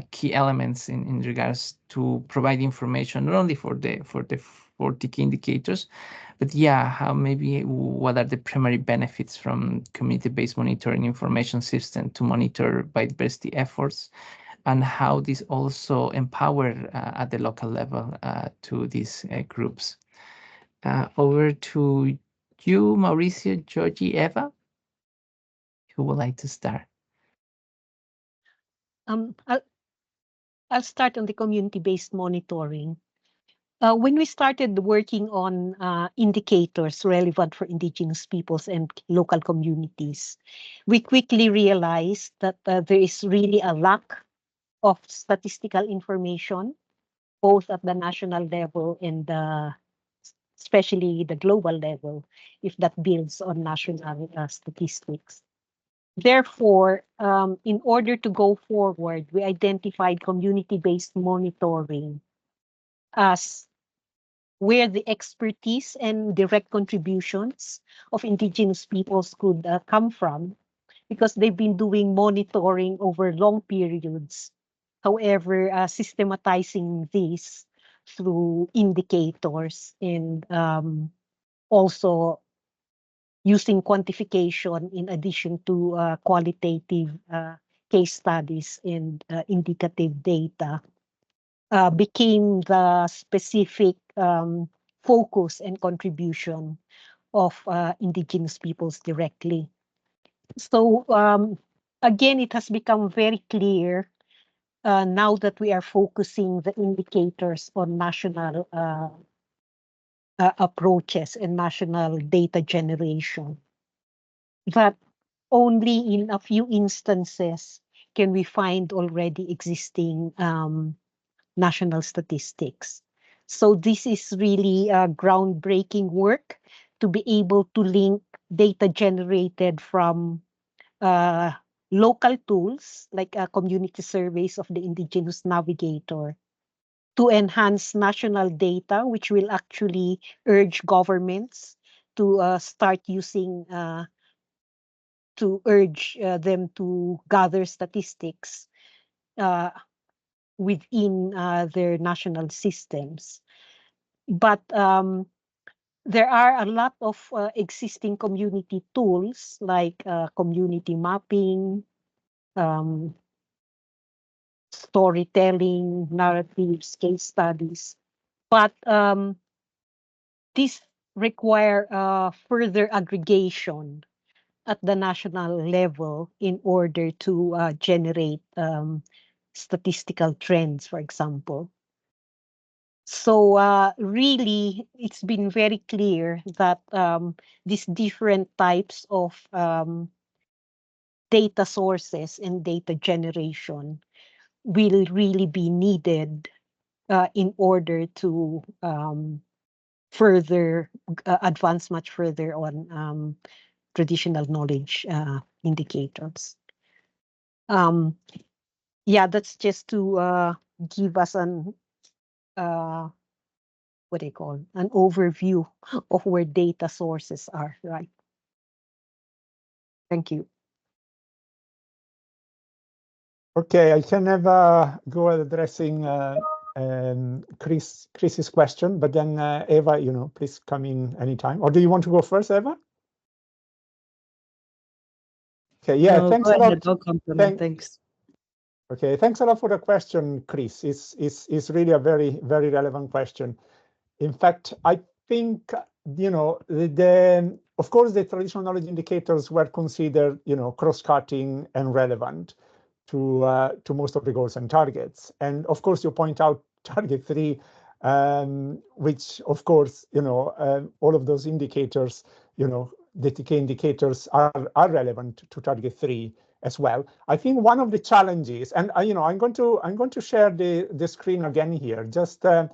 key elements in regards to provide information not only for the key indicators, but yeah, how maybe what are the primary benefits from community-based monitoring information system to monitor biodiversity efforts, and how this also empower at the local level to these groups. Over to you, Mauricio, Georgie, Eva. Who would like to start? I'll start on the community-based monitoring. When we started working on indicators relevant for indigenous peoples and local communities, we quickly realized that there is really a lack of statistical information, both at the national level and especially the global level, if that builds on national statistics. Therefore, in order to go forward, we identified community-based monitoring as where the expertise and direct contributions of indigenous peoples could come from, because they've been doing monitoring over long periods. However, systematizing this through indicators and also using quantification in addition to qualitative case studies and indicative data became the specific focus and contribution of indigenous peoples directly. So again, it has become very clear now that we are focusing the indicators on national approaches and national data generation, that only in a few instances can we find already existing national statistics. So this is really groundbreaking work to be able to link data generated from local tools like community surveys of the Indigenous Navigator to enhance national data, which will actually urge governments to start using, to urge them to gather statistics within their national systems. But there are a lot of existing community tools like community mapping, storytelling, narratives, case studies. But these require further aggregation at the national level in order to generate statistical trends, for example. So really, it's been very clear that these different types of data sources and data generation will really be needed in order to further advance much further on traditional knowledge indicators. Yeah, that's just to give us an what do you call an overview of where data sources are, right? Thank you. Okay, I can never go addressing Chris's question, but then Eva, please come in anytime. Or do you want to go first, Eva? Okay, yeah, No, thanks go a lot. ahead, I'll compliment. Thanks. Okay, thanks a lot for the question, Chris. It's really a very, very relevant question. In fact, I think, you know, of course, the traditional knowledge indicators were considered, you know, cross-cutting and relevant to most of the goals and targets. And of course, you point out target 3, which, of course, you know, all of those indicators, you know, the TK indicators are relevant to target 3 as well. I think one of the challenges, and you know, I'm going to share the screen again here, just to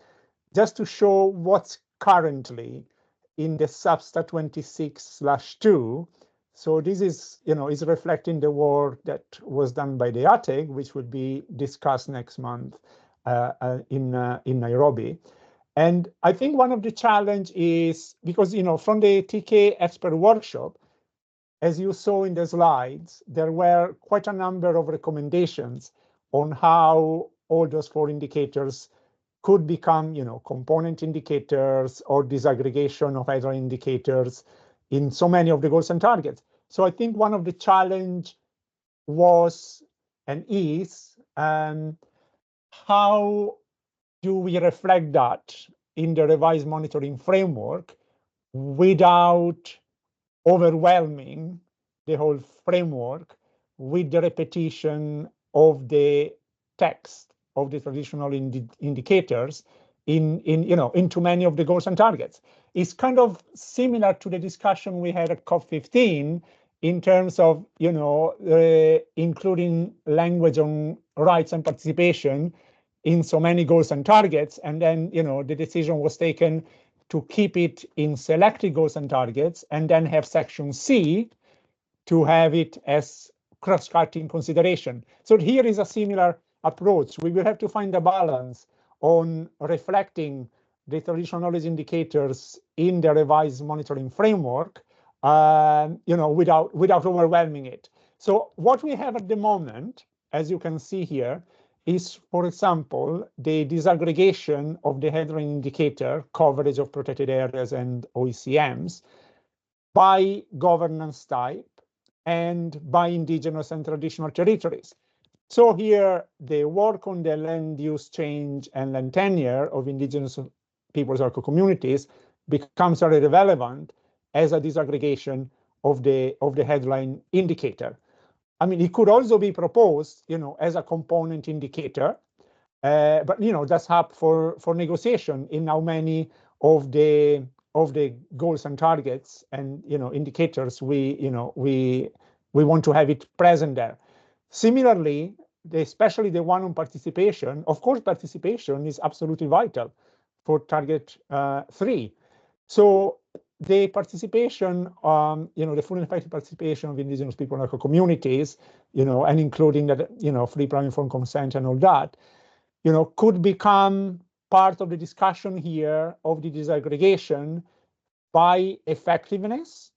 show what's currently in the Substa 26/2. So this is, you know, is reflecting the work that was done by the ATEG, which will be discussed next month in Nairobi. And I think one of the challenge is because, you know, from the TK expert workshop, as you saw in the slides, there were quite a number of recommendations on how all those 4 indicators could become, you know, component indicators or disaggregation of other indicators in so many of the goals and targets. So I think one of the challenge was and is how do we reflect that in the revised monitoring framework without overwhelming the whole framework with the repetition of the text of the traditional indicators in you know, into many of the goals and targets. It's kind of similar to the discussion we had at COP15 in terms of, you know, including language on rights and participation in so many goals and targets, and then, you know, the decision was taken to keep it in selected goals and targets, and then have section C to have it as cross-cutting consideration. So here is a similar approach. We will have to find a balance on reflecting the traditional knowledge indicators in the revised monitoring framework, you know, without overwhelming it. So what we have at the moment, as you can see here, is, for example, the disaggregation of the headline indicator coverage of protected areas and OECMs by governance type and by indigenous and traditional territories. So here, the work on the land use change and land tenure of indigenous peoples or communities becomes very relevant as a disaggregation of the headline indicator. I mean, it could also be proposed, you know, as a component indicator, but you know, that's up for negotiation in how many of the goals and targets and, you know, indicators we want to have it present there. Similarly, especially the one on participation. Of course, participation is absolutely vital for target 3. So the participation, you know, the full and effective participation of indigenous people and local communities, you know, and including that, you know, free, prior, informed consent and all that, you know, could become part of the discussion here of the disaggregation by effectiveness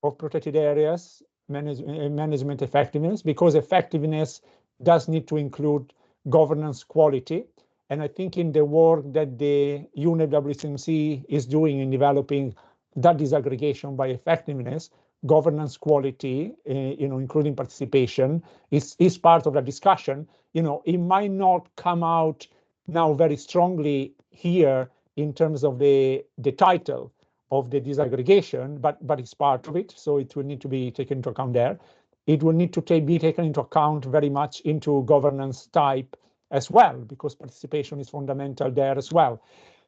of protected areas, management effectiveness, because effectiveness does need to include governance quality. And I think in the work that the UNEP WCMC is doing in developing that disaggregation by effectiveness, governance quality, you know, including participation, is part of the discussion. You know, it might not come out now very strongly here in terms of the title of the disaggregation, but it's part of it, so it will need to be taken into account there. It will need to be taken into account very much into governance type as well, because participation is fundamental there as well.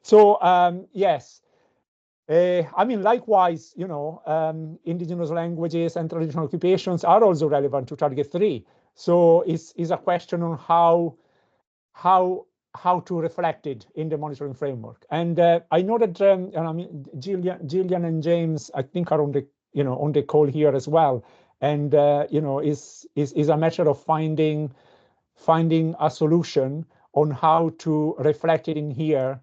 So yes, I mean, likewise, you know, indigenous languages and traditional occupations are also relevant to target 3. So it's a question on how to reflect it in the monitoring framework. And I know that I mean, Gillian and James, I think, are on the, you know, on the call here as well. And you know, is a matter of finding a solution on how to reflect it in here.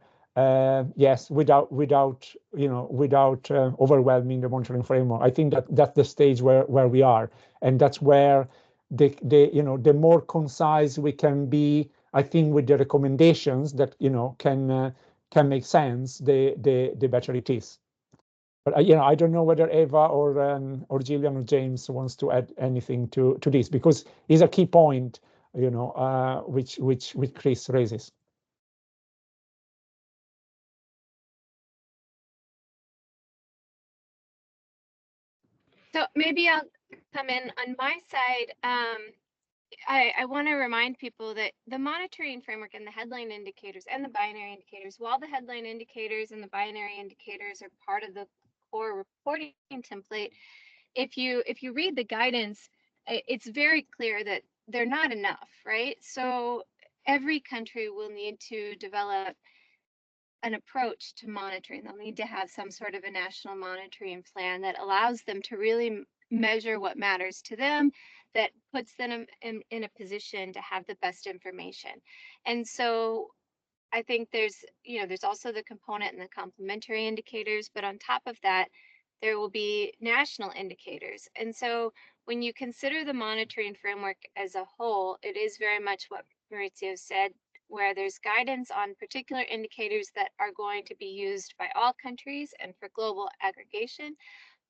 Yes, without you know, without overwhelming the monitoring framework. I think that's the stage where we are, and that's where the you know, the more concise we can be, I think, with the recommendations that, you know, can make sense, the better it is. But you know, I don't know whether Eva or Gillian or James wants to add anything to this, because it's a key point, you know, which Chris raises. So maybe I'll come in on my side. I want to remind people that the monitoring framework and the headline indicators and the binary indicators, while the headline indicators and the binary indicators are part of the core reporting template, if you read the guidance, it's very clear that they're not enough, right? So every country will need to develop an approach to monitoring. They'll need to have some sort of a national monitoring plan that allows them to really measure what matters to them, that puts them in a position to have the best information. And so I think there's also the component and the complementary indicators, but on top of that, there will be national indicators. And so when you consider the monitoring framework as a whole, it is very much what Maurizio said, where there's guidance on particular indicators that are going to be used by all countries and for global aggregation.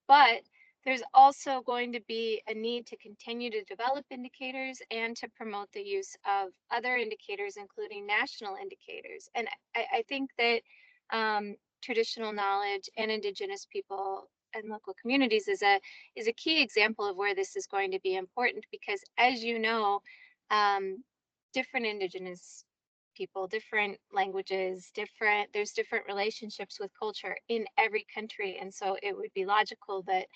But there's also going to be a need to continue to develop indicators and to promote the use of other indicators, including national indicators. And I think that traditional knowledge and Indigenous people and local communities is a key example of where this is going to be important, because, as you know, different Indigenous people, different languages, there's different relationships with culture in every country. And so it would be logical that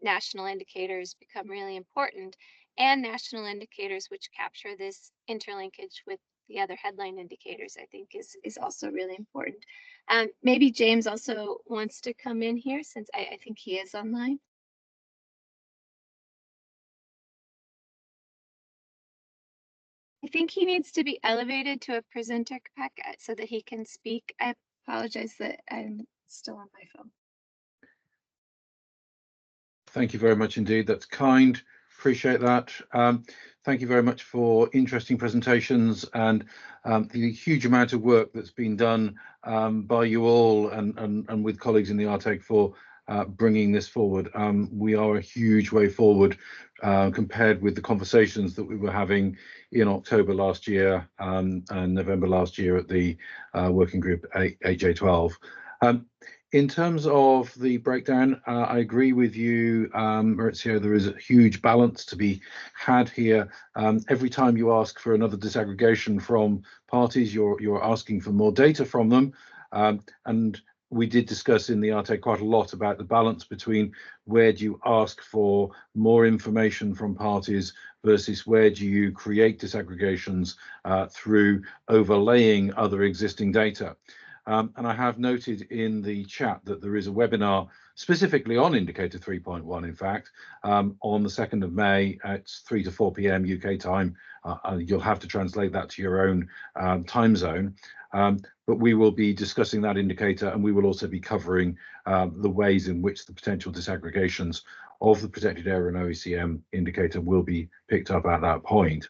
national indicators become really important, and national indicators which capture this interlinkage with the other headline indicators, I think is also really important. Maybe James also wants to come in here, since I think he is online. I think he needs to be elevated to a presenter packet so that he can speak. I apologize that I'm still on my phone. Thank you very much indeed. That's kind. Appreciate that. Thank you very much for interesting presentations and the huge amount of work that's been done by you all and with colleagues in the ARTEG for bringing this forward. We are a huge way forward compared with the conversations that we were having in October last year and November last year at the working group HA12. In terms of the breakdown, I agree with you, Maurizio. There is a huge balance to be had here. Every time you ask for another disaggregation from parties, you're asking for more data from them. And we did discuss in the ARTEG quite a lot about the balance between where do you ask for more information from parties versus where do you create disaggregations through overlaying other existing data. And I have noted in the chat that there is a webinar specifically on Indicator 3.1, in fact, on the 2nd of May at 3 to 4 p.m. UK time. You'll have to translate that to your own time zone. But we will be discussing that indicator, and we will also be covering the ways in which the potential disaggregations of the protected area and OECM indicator will be picked up at that point.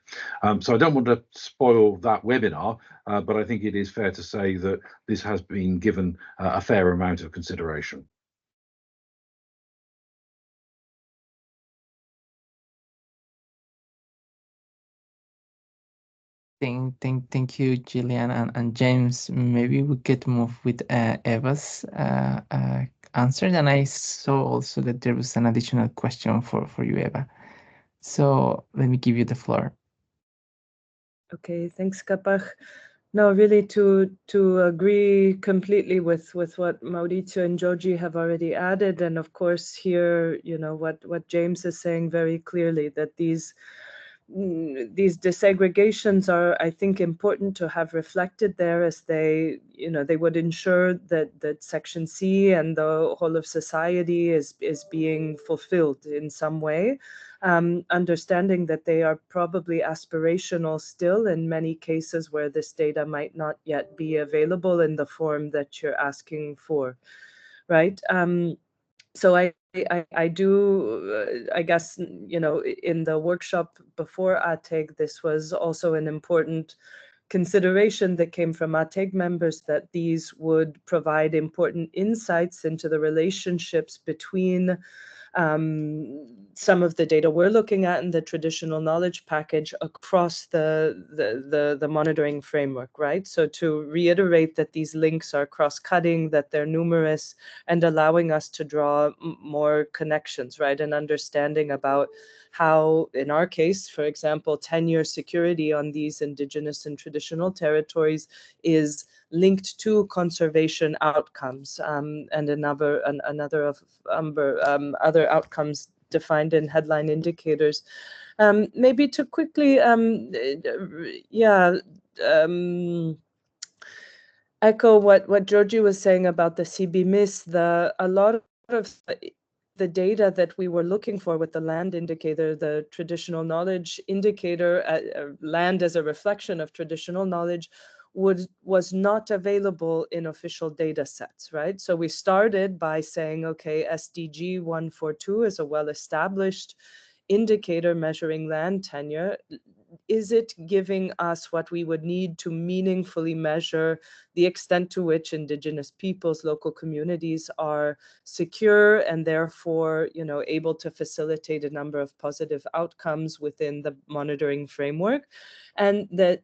So I don't want to spoil that webinar, but I think it is fair to say that this has been given a fair amount of consideration. Thank you, Gillian and James. Maybe we could move with Eva's answer. And I saw also that there was an additional question for you, Eva. So let me give you the floor. Okay, thanks, Kapach. No, really to agree completely with what Maurizio and Giorgi have already added. And of course here, you know, what James is saying very clearly, that these disaggregations are, I think, important to have reflected there, as they, you know, they would ensure that Section C and the whole of society is being fulfilled in some way, understanding that they are probably aspirational still in many cases where this data might not yet be available in the form that you're asking for, right? So I do, I guess, you know, in the workshop before ATEG, this was also an important consideration that came from ATEG members that these would provide important insights into the relationships between some of the data we're looking at in the traditional knowledge package across the monitoring framework, right? So to reiterate that these links are cross-cutting, that they're numerous, and allowing us to draw more connections, right? And understanding about how, in our case, for example, tenure security on these indigenous and traditional territories is linked to conservation outcomes, and another of other outcomes defined in headline indicators. Maybe to quickly, echo what Georgie was saying about the CBMIS. A lot of the data that we were looking for with the land indicator, the traditional knowledge indicator, land as a reflection of traditional knowledge, was not available in official data sets, right? So we started by saying, okay, SDG 142 is a well-established indicator measuring land tenure. Is it giving us what we would need to meaningfully measure the extent to which indigenous peoples, local communities are secure and therefore, you know, able to facilitate a number of positive outcomes within the monitoring framework? And that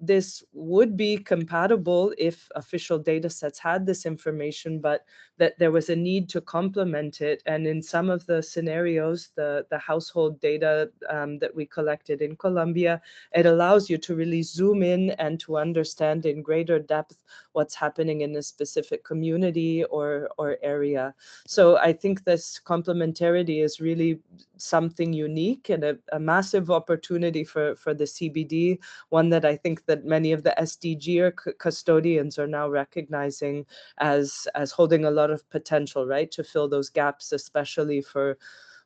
this would be compatible if official data sets had this information, but that there was a need to complement it. And in some of the scenarios, the household data that we collected in Colombia, it allows you to really zoom in and to understand in greater depth what's happening in a specific community or area. So I think this complementarity is really something unique and a massive opportunity for the CBD, one that I think that many of the SDG custodians are now recognizing as holding a lot of potential, right, to fill those gaps, especially for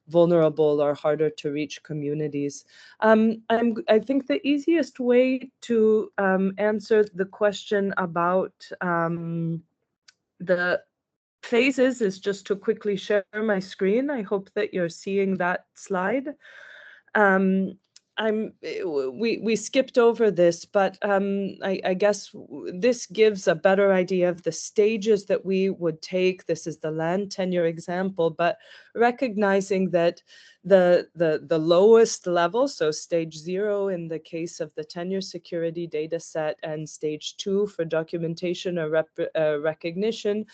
vulnerable or harder to reach communities. I think the easiest way to answer the question about the phases is just to quickly share my screen. I hope that you're seeing that slide. We skipped over this, but I guess this gives a better idea of the stages that we would take. This is the land tenure example, but recognizing that the lowest level, so stage 0 in the case of the tenure security data set and stage 2 for documentation or recognition,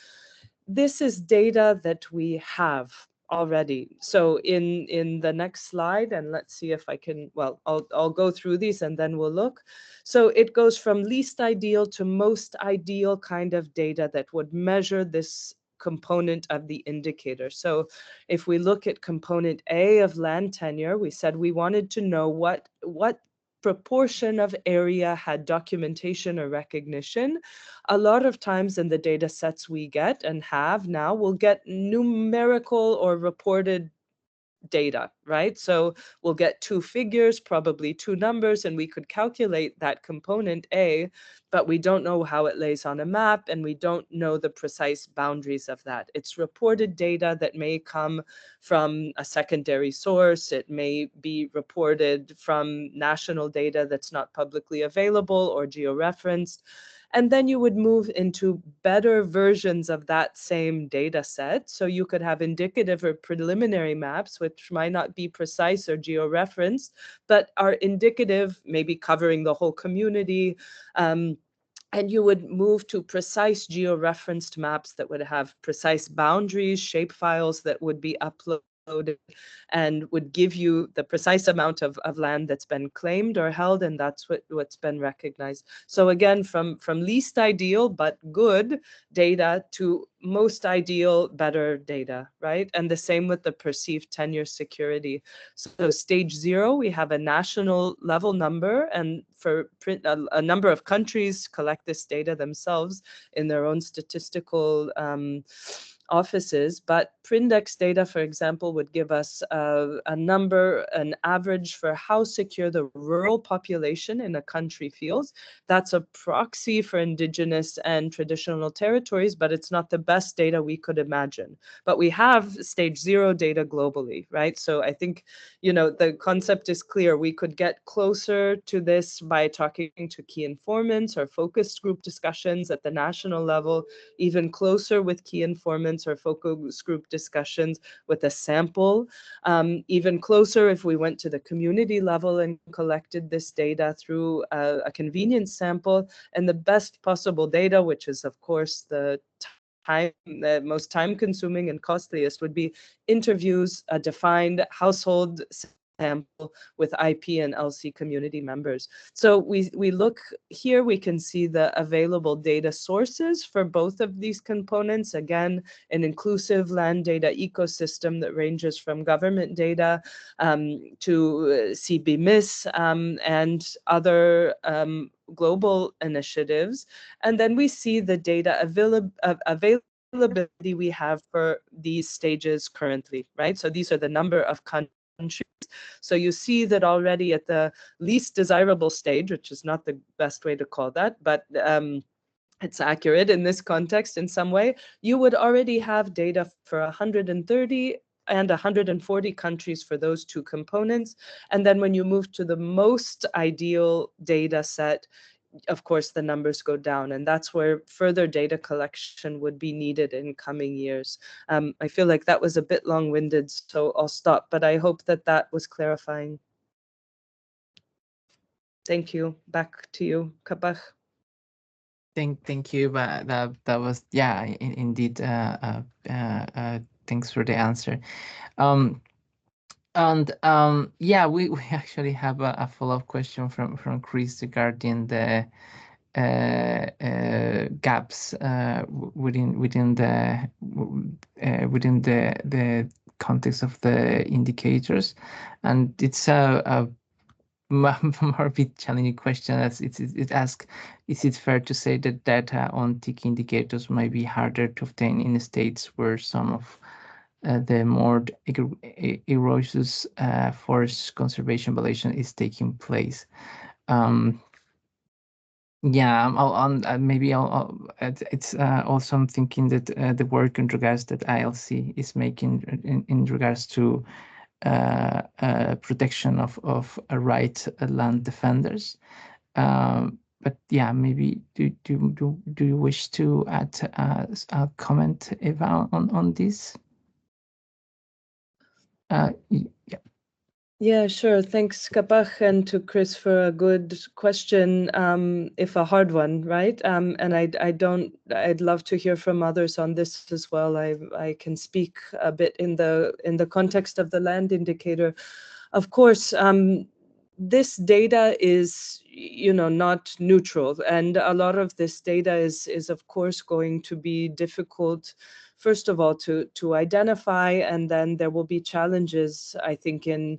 this is data that we have already. So in the next slide, and let's see if I can, well, I'll go through these and then we'll look. So it goes from least ideal to most ideal kind of data that would measure this component of the indicator. So if we look at component A of land tenure, we said we wanted to know what proportion of area had documentation or recognition. A lot of times in the data sets we get and have now, we'll get numerical or reported data, right? So we'll get 2 figures, probably 2 numbers, and we could calculate that component A, but we don't know how it lays on a map, and we don't know the precise boundaries of that. It's reported data that may come from a secondary source. It may be reported from national data that's not publicly available or georeferenced. And then you would move into better versions of that same data set. So you could have indicative or preliminary maps, which might not be precise or georeferenced, but are indicative, maybe covering the whole community. And you would move to precise georeferenced maps that would have precise boundaries, shapefiles that would be uploaded and would give you the precise amount of land that's been claimed or held, and that's what's been recognized. So again, from least ideal but good data to most ideal, better data, right? And the same with the perceived tenure security. So stage 0, we have a national level number, and for a number of countries collect this data themselves in their own statistical offices, but Prindex data, for example, would give us a number, an average for how secure the rural population in a country feels. That's a proxy for indigenous and traditional territories, but it's not the best data we could imagine. But we have stage 0 data globally, right? So I think, you know, the concept is clear. We could get closer to this by talking to key informants or focus group discussions at the national level, even closer with key informants or focus group discussions with a sample, even closer if we went to the community level and collected this data through a convenience sample, and the best possible data, which is of course the most time-consuming and costliest, would be interviews, a defined household sample with IP and LC community members. So we look here, we can see the available data sources for both of these components. Again, an inclusive land data ecosystem that ranges from government data to CBMIS and other global initiatives. And then we see the data availability we have for these stages currently, right? So these are the number of countries. So you see that already at the least desirable stage, which is not the best way to call that, but it's accurate in this context in some way, you would already have data for 130 and 140 countries for those two components. And then when you move to the most ideal data set, of course, the numbers go down, and that's where further data collection would be needed in coming years. I feel like that was a bit long-winded, so I'll stop, but I hope that that was clarifying. Thank you. Back to you, Kapach. Thank you, but that was, yeah, indeed. Thanks for the answer. Yeah, we actually have a follow-up question from Chris regarding the gaps within the context of the indicators, and it's a more bit challenging question, as it asks, is it fair to say that data on TIC indicators might be harder to obtain in states where some of the more erroneous forest conservation violation is taking place? Yeah, maybe it's also I'm thinking that the work in regards that ILC is making in regards to protection of right land defenders. But yeah, maybe do you wish to add a comment, Eva, on this? Yeah. Yeah, sure. Thanks, Kapach, and to Chris for a good question, if a hard one, right? And I'd love to hear from others on this as well. I can speak a bit in the context of the land indicator. Of course, this data is, you know, not neutral, and a lot of this data is of course going to be difficult, first of all, to identify, and then there will be challenges, I think, in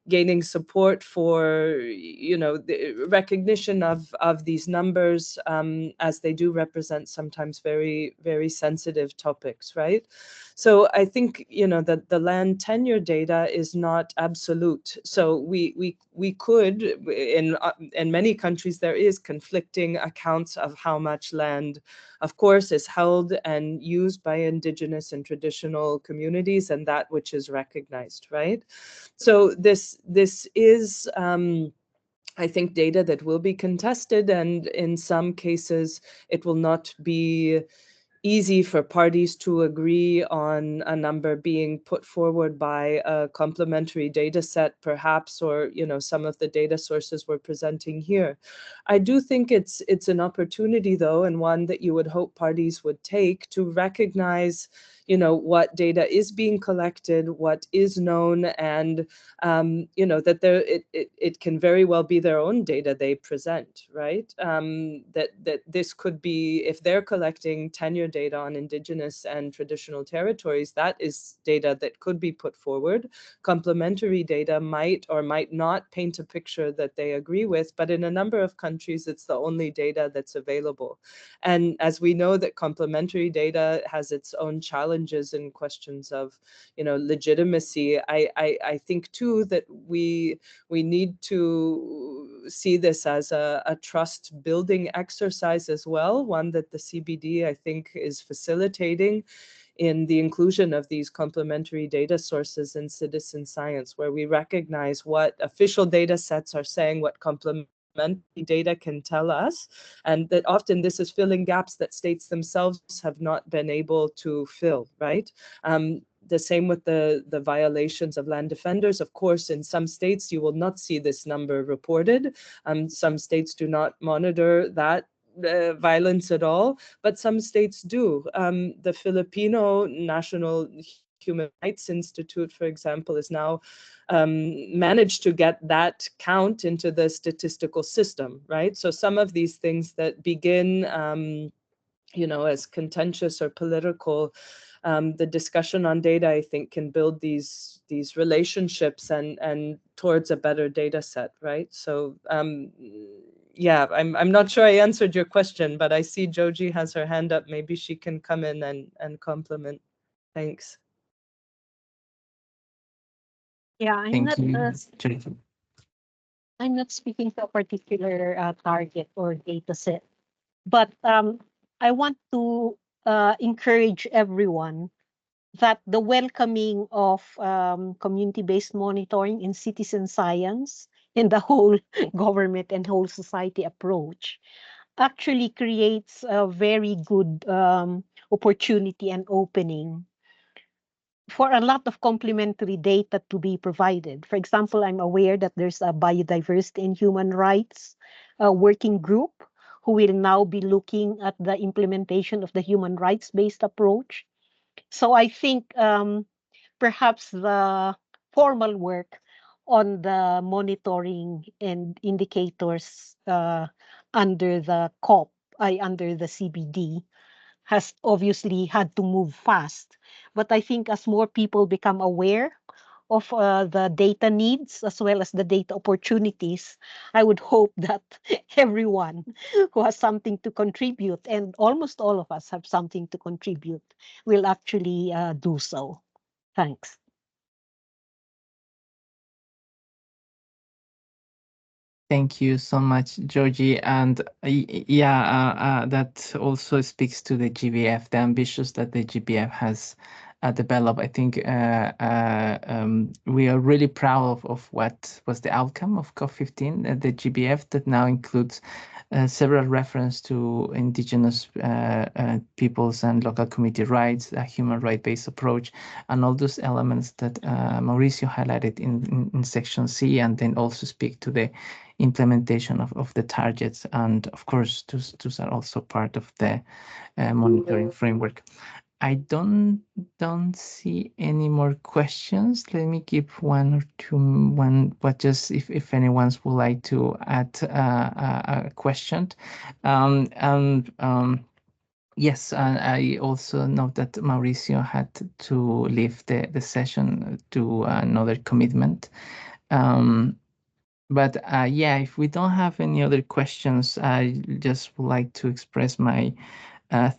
gaining support for, you know, the recognition of these numbers, as they do represent sometimes very, very sensitive topics, right? So I think, you know, that the land tenure data is not absolute. So we could, in many countries, there is conflicting accounts of how much land, of course, is held and used by indigenous and traditional communities, and that which is recognized, right? So this is, I think, data that will be contested, and in some cases it will not be easy for parties to agree on a number being put forward by a complementary data set, perhaps, or, you know, some of the data sources we're presenting here. I do think it's an opportunity, though, and one that you would hope parties would take, to recognize, you know, what data is being collected, what is known, and you know, that it can very well be their own data they present, right? That this could be, if they're collecting tenure data on indigenous and traditional territories, that is data that could be put forward. Complementary data might or might not paint a picture that they agree with, but in a number of countries, it's the only data that's available. And as we know that complementary data has its own challenges and questions of, you know, legitimacy, I think too that we need to see this as a trust building exercise as well, one that the CBD, I think, is facilitating in the inclusion of these complementary data sources in citizen science, where we recognize what official data sets are saying, what complementary data can tell us, and that often this is filling gaps that states themselves have not been able to fill, right? The same with the violations of land defenders. Of course, in some states, you will not see this number reported. Some states do not monitor that violence at all, but some states do. The Filipino National Human Rights Institute, for example, is now managed to get that count into the statistical system, right? So some of these things that begin, you know, as contentious or political, the discussion on data, I think, can build these relationships and towards a better data set, right? So yeah, I'm not sure I answered your question, but I see Joji has her hand up. Maybe she can come in and complement. Thanks. Yeah, I'm Thank not. you, Joji. I'm not speaking to a particular target or data set, but I want to encourage everyone that the welcoming of community-based monitoring in citizen science in the whole government and whole society approach actually creates a very good opportunity and opening for a lot of complementary data to be provided. For example, I'm aware that there's a biodiversity and human rights working group who will now be looking at the implementation of the human rights-based approach. So I think perhaps the formal work on the monitoring and indicators under the COP, under the CBD, has obviously had to move fast. But I think as more people become aware of the data needs as well as the data opportunities, I would hope that everyone who has something to contribute, and almost all of us have something to contribute, will actually do so. Thanks. Thank you so much, Georgie. And that also speaks to the GBF, the ambitions that the GBF has developed. I think we are really proud of what was the outcome of COP15, the GBF that now includes several references to indigenous peoples and local community rights, a human right-based approach, and all those elements that Mauricio highlighted in section C, and then also speak to the implementation of the targets. And of course, those are also part of the monitoring framework. I don't see any more questions. Let me give one or two, but just if anyone would like to add a question. Yes, and I also note that Mauricio had to leave the session to another commitment. But yeah, if we don't have any other questions, I just would like to express my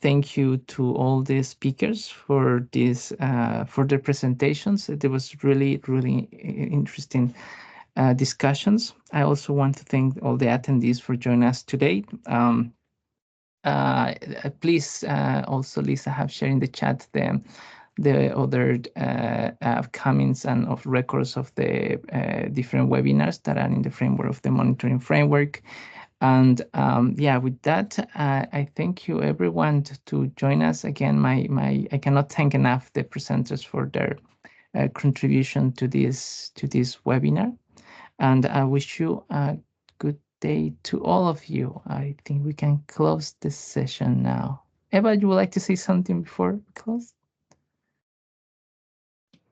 thank you to all the speakers for this for their presentations. There was really interesting discussions. I also want to thank all the attendees for joining us today. Please also, Lisa, have shared in the chat the other comments and of records of the different webinars that are in the framework of the monitoring framework. And yeah, with that, I thank you everyone to join us again. I cannot thank enough the presenters for their contribution to this webinar, and I wish you a good day to all of you. I think we can close this session now. Eva, you would like to say something before we close?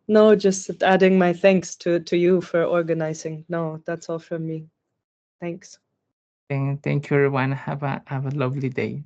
No, just adding my thanks to you for organizing. No, that's all from me. Thanks. And thank you, everyone. Have a lovely day.